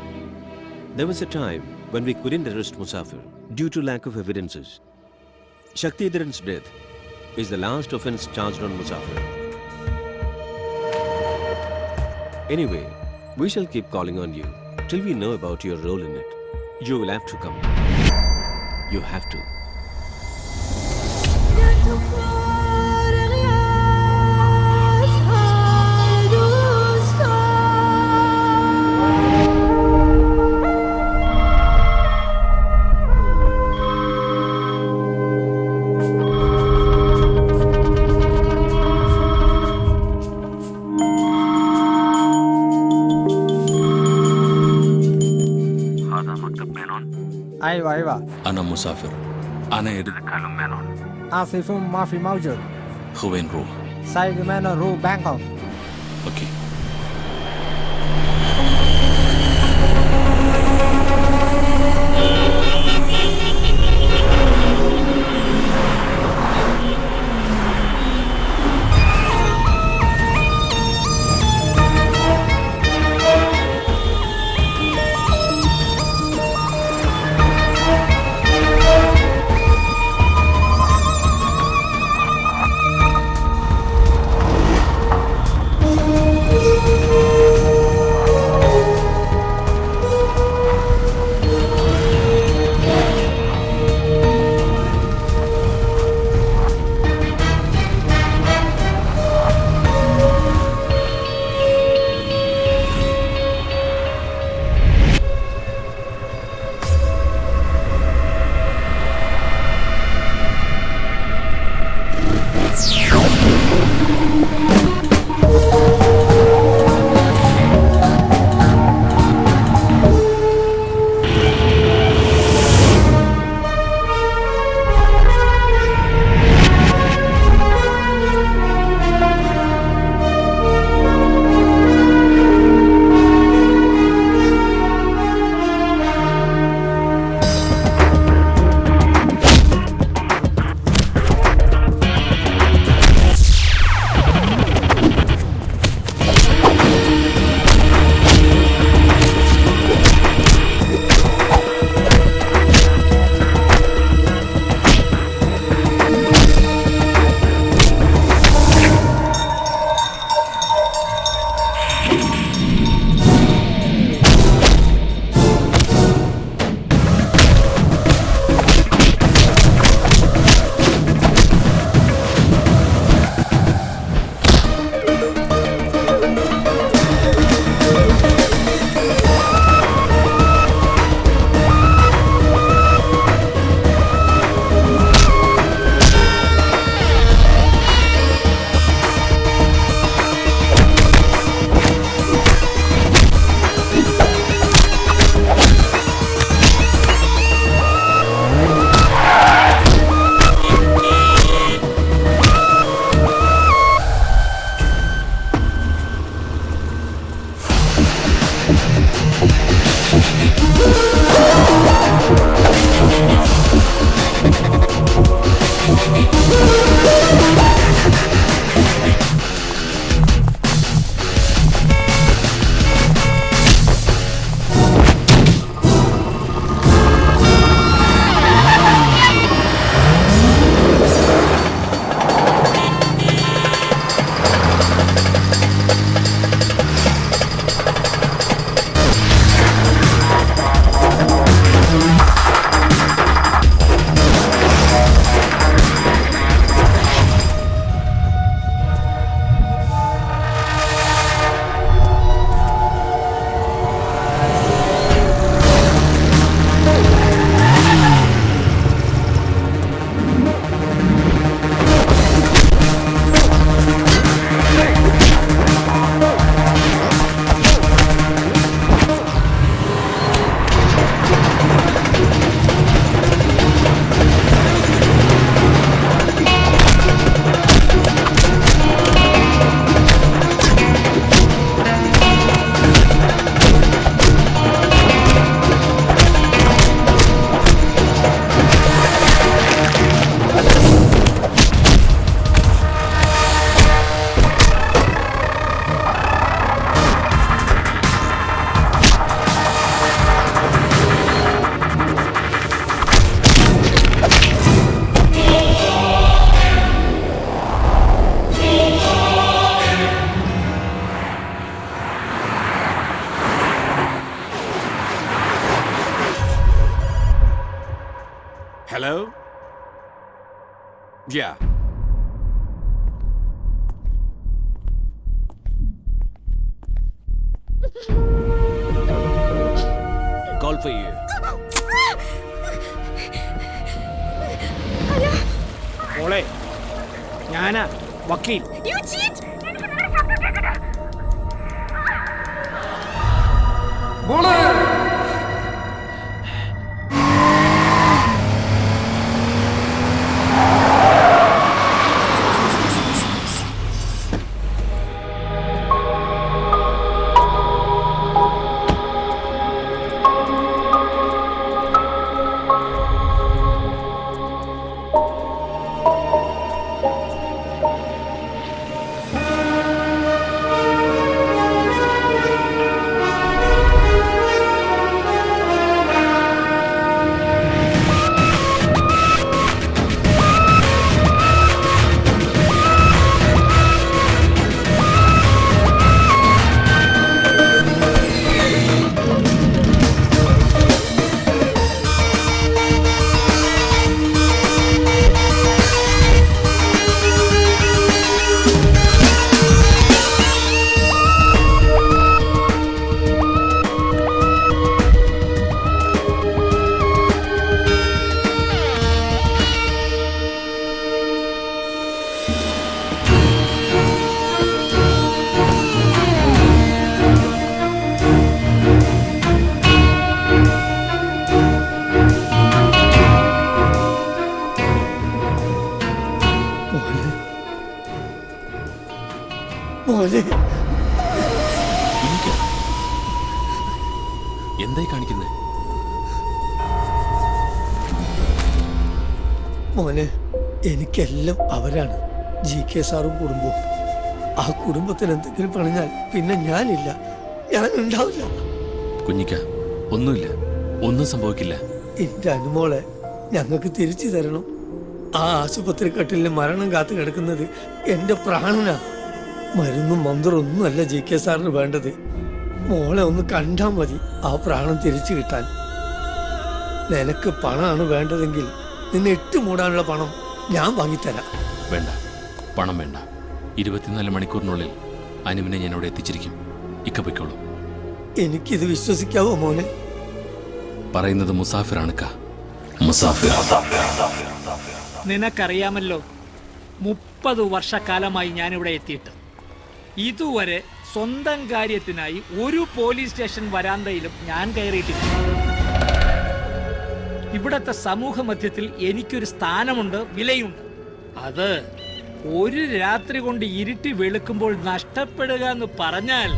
There was a time when we couldn't arrest Musafir due to lack of evidences. Shaktidharan's death is the last offense charged on Musafir. Anyway, we shall keep calling on you till we know about your role in it. You will have to come. You have to. أيوة أيوة. أنا مسافر. أنا أريد أكلم مانون. آسف ما في موجود. هو وين روح؟ سايق مانون روح بانكوك. أوكي. Hello? Yeah. Call for you. മോളെ ഞാനാ വക്കീൽ. മോനെ എന്തായി കാണിക്കുന്നത്? മോനെ എനിക്കെല്ലാം അവരാണ്, GK സാറും കുടുംബവും. ആ കുടുംബത്തിന് എന്തെങ്കിലും പണിഞ്ഞാൽ പിന്നെ ഞാനില്ല, ഞാൻ ഉണ്ടാവില്ല. കുഞ്ഞിക്ക, ഒന്നുമില്ല, ഒന്നും സംഭവിക്കില്ല. എന്റെ അനുമോളെ ഞങ്ങൾക്ക് തിരിച്ചു തരണം. ആ ആശുപത്രി കട്ടിലിന് മരണം കാത്തു കിടക്കുന്നത് എന്റെ പ്രാണനാ. മരുന്നും മന്ത്രമൊന്നുമല്ല GK സാറിന് വേണ്ടത്. മോളെ ഒന്ന് കണ്ടാൽ മതി ആ പ്രാണം തിരിച്ചു കിട്ടാൻ. നിനക്ക് പണമാണ് വേണ്ടതെങ്കിൽ നിന്നെ ഇട്ട് മൂടാനുള്ള പണം ഞാൻ വാങ്ങിത്തരാം. വേണ്ട, പണം വേണ്ട. 24 മണിക്കൂറിനുള്ളിൽ അനുവിനെ ഞാൻ അവിടെ എത്തിച്ചിരിക്കും. ഇക്ക പൊയ്ക്കോളൂ. എനിക്കിത് വിശ്വസിക്കാവോ മോനെ? പറയുന്നത് മുസാഫിറാണ് ക. മുസാഫിർ. നിനക്കറിയാമല്ലോ, 30 വർഷക്കാലമായി ഞാനിവിടെ എത്തിയിട്ട് ഇതുവരെ സ്വന്തം കാര്യത്തിനായി ഒരു പോലീസ് സ്റ്റേഷൻ വരാന്തയിലും ഞാൻ കയറിയിട്ടില്ല. ഇവിടത്തെ സമൂഹ മധ്യത്തിൽ എനിക്കൊരു സ്ഥാനമുണ്ട്, വിലയുണ്ട്. അത് ഒരു രാത്രി കൊണ്ട് ഇരുട്ടി വെളുക്കുമ്പോൾ നഷ്ടപ്പെടുക എന്ന് പറഞ്ഞാൽ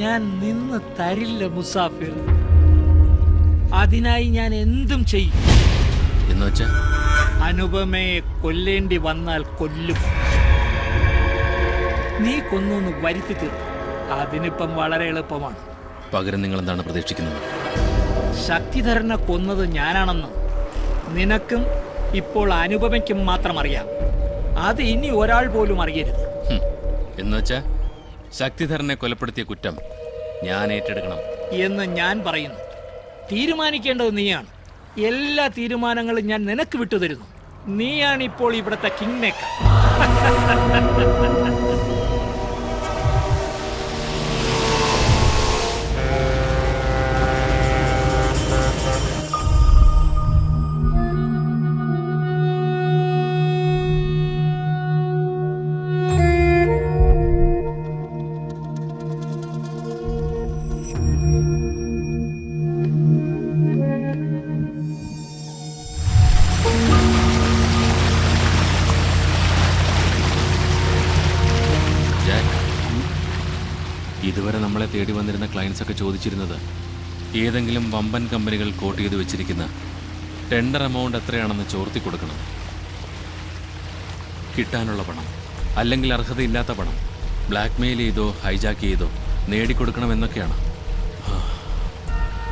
ഞാൻ നിന്ന് തരില്ല മുസാഫിർ. അതിനായി ഞാൻ എന്തും ചെയ്യും. എന്നുവെച്ചാ അനുപമയെ കൊല്ലേണ്ടി വന്നാൽ കൊല്ലും. നീ കൊന്നൊന്ന് വരുത്തി തീർക്കും. അതിനിപ്പം വളരെ എളുപ്പമാണ്. പകരം നിങ്ങൾ എന്താണ് പ്രതീക്ഷിക്കുന്നത്? ശക്തിധരനെ കൊന്നത് ഞാനാണെന്ന് നിനക്കും ഇപ്പോൾ അനുപമയ്ക്കും മാത്രം അറിയാം. അത് ഇനി ഒരാൾ പോലും അറിയരുത്. എന്നുവെച്ചാ ശക്തിധരനെ കൊലപ്പെടുത്തിയ കുറ്റം ഞാൻ ഏറ്റെടുക്കണം എന്ന് ഞാൻ പറയുന്നു. തീരുമാനിക്കേണ്ടത് നീയാണ്. എല്ലാ തീരുമാനങ്ങളും ഞാൻ നിനക്ക് വിട്ടുതരുന്നു. നീയാണ് ഇപ്പോൾ ഇവിടുത്തെ കിങ് മേക്കർ. ഇതുവരെ നമ്മളെ തേടി വന്നിരുന്ന ക്ലയൻസ് ഒക്കെ ചോദിച്ചിരുന്നത് ഏതെങ്കിലും വമ്പൻ കമ്പനികൾ കോട്ട് ചെയ്ത് വെച്ചിരിക്കുന്ന ടെൻഡർ എമൗണ്ട് എത്രയാണെന്ന് ചോർത്തി കൊടുക്കണം. കിട്ടാനുള്ള പണം, അല്ലെങ്കിൽ അർഹതയില്ലാത്ത പണം ബ്ലാക്ക് മെയിൽ ചെയ്തോ ഹൈജാക്ക് ചെയ്തോ നേടിക്കൊടുക്കണമെന്നൊക്കെയാണ്.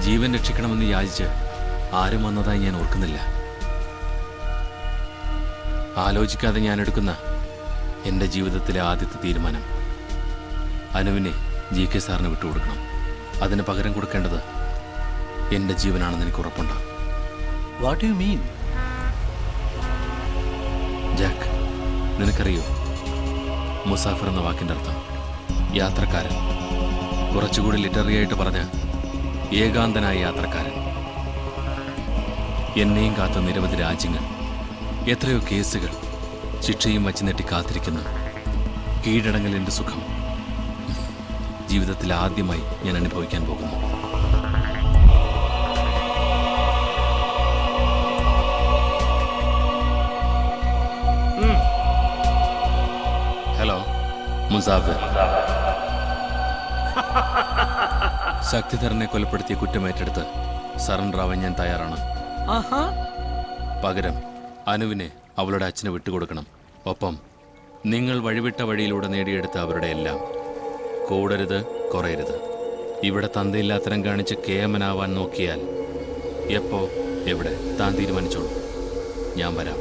ജീവൻ രക്ഷിക്കണമെന്ന് യാചിച്ച് ആരും വന്നതായി ഞാൻ ഓർക്കുന്നില്ല. ആലോചിക്കാതെ ഞാൻ എടുക്കുന്ന എൻ്റെ ജീവിതത്തിലെ ആദ്യത്തെ തീരുമാനം അനുവിനെ GK സാറിന് വിട്ടുകൊടുക്കണം. അതിന് പകരം കൊടുക്കേണ്ടത് എൻ്റെ ജീവനാണെന്ന് എനിക്ക് ഉറപ്പുണ്ട്. What you mean? ജാക്ക്, നിനക്കറിയോ മുസാഫിർ എന്ന വാക്കിന്റെ അർത്ഥം? യാത്രക്കാരൻ. കുറച്ചുകൂടി ലിറ്റററി ആയിട്ട് പറഞ്ഞ ഏകാന്തനായ യാത്രക്കാരൻ. എന്നെയും കാത്ത നിരവധി രാജ്യങ്ങൾ, എത്രയോ കേസുകൾ, ശിക്ഷയും വച്ച് നെട്ടി കാത്തിരിക്കുന്നു. കീഴടങ്ങലിൻ്റെ സുഖം ജീവിതത്തിൽ ആദ്യമായി ഞാൻ അനുഭവിക്കാൻ പോകുന്നു. ഹലോ മുസാഫിർ. ശക്തിധരനെ കൊലപ്പെടുത്തിയ കുറ്റമേറ്റെടുത്ത് സറണ്ടർ ആവാൻ ഞാൻ തയ്യാറാണ്. പകരം അനുവിനെ അവളുടെ അച്ഛന് വിട്ടുകൊടുക്കണം. ഒപ്പം നിങ്ങൾ വഴിവിട്ട വഴിയിലൂടെ നേടിയെടുത്ത അവരുടെ എല്ലാം. കൂടരുത്, കുറയരുത്. ഇവിടെ തന്തയില്ലാത്തരം കാണിച്ച് കേമനാവാൻ നോക്കിയാൽ എപ്പോ എവിടെ താൻ തീരുമാനിച്ചോളൂ. ഞാൻ വരാം.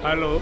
ഹലോ.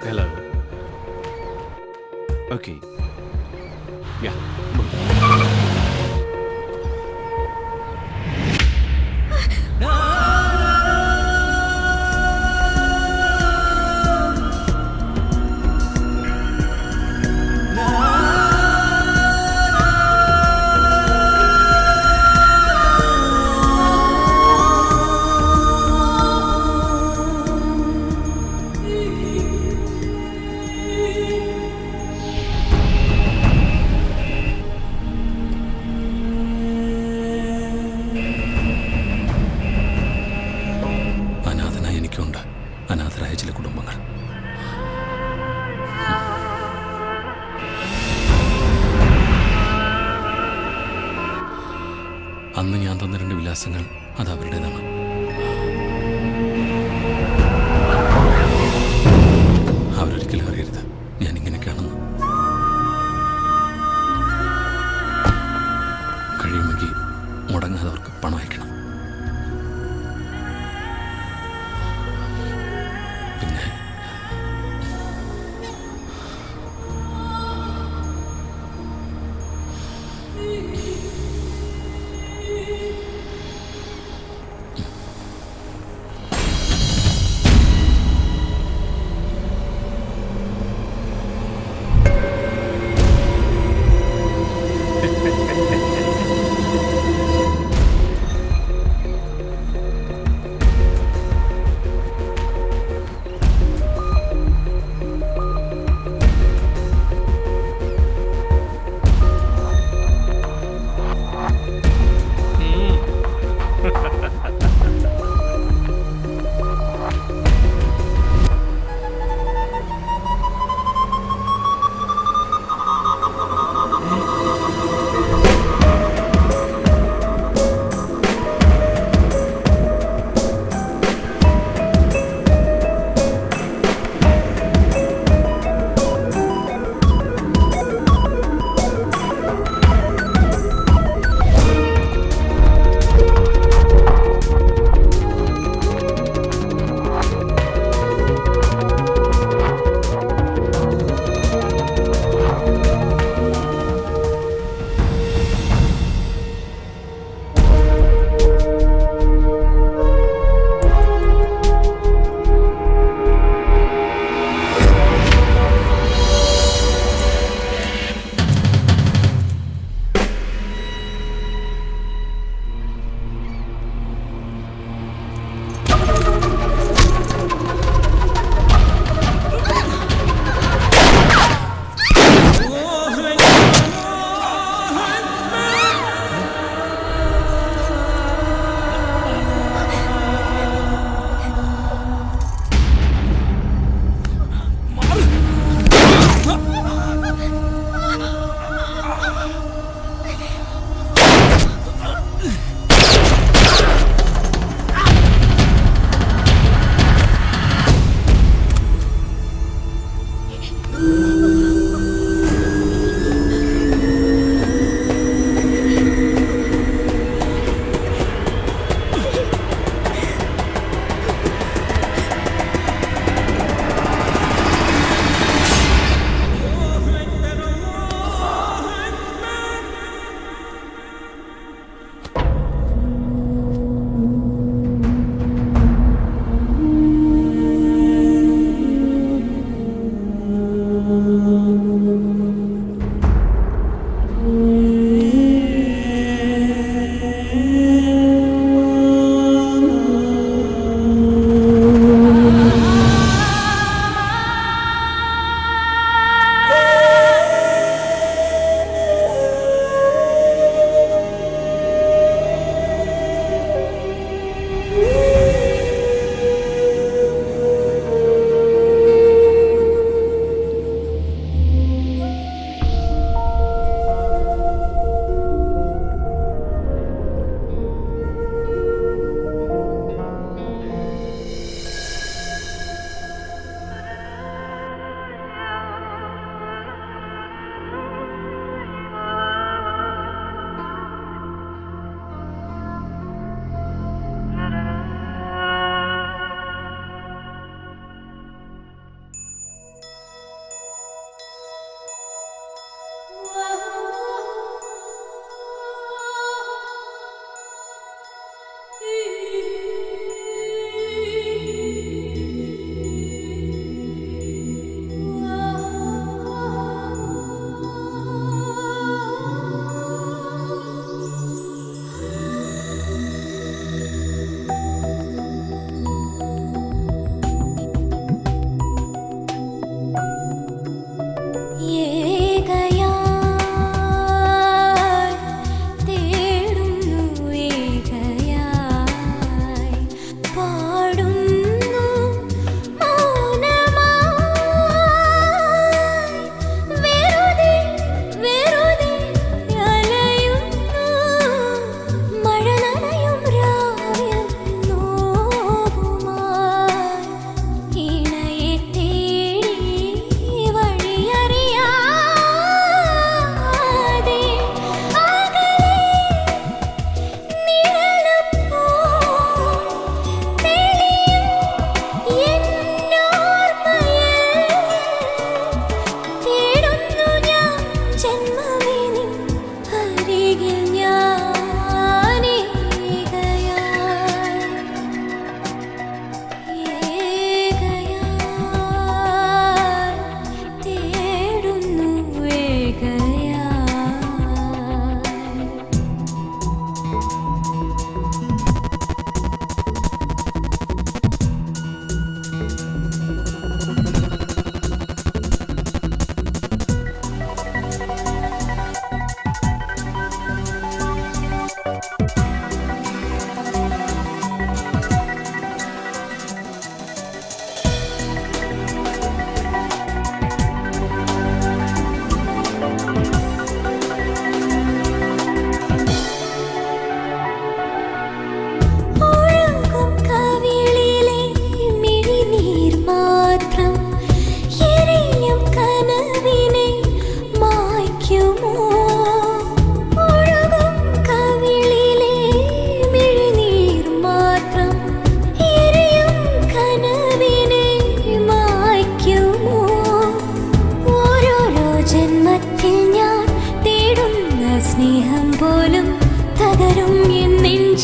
Hello. Okay. Yeah. അനാഥരായ ചില കുടുംബങ്ങൾ. അന്ന് ഞാൻ തന്ന 2 വിലാസങ്ങൾ അത് അവരുടേതാണ്.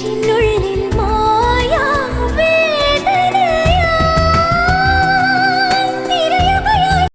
No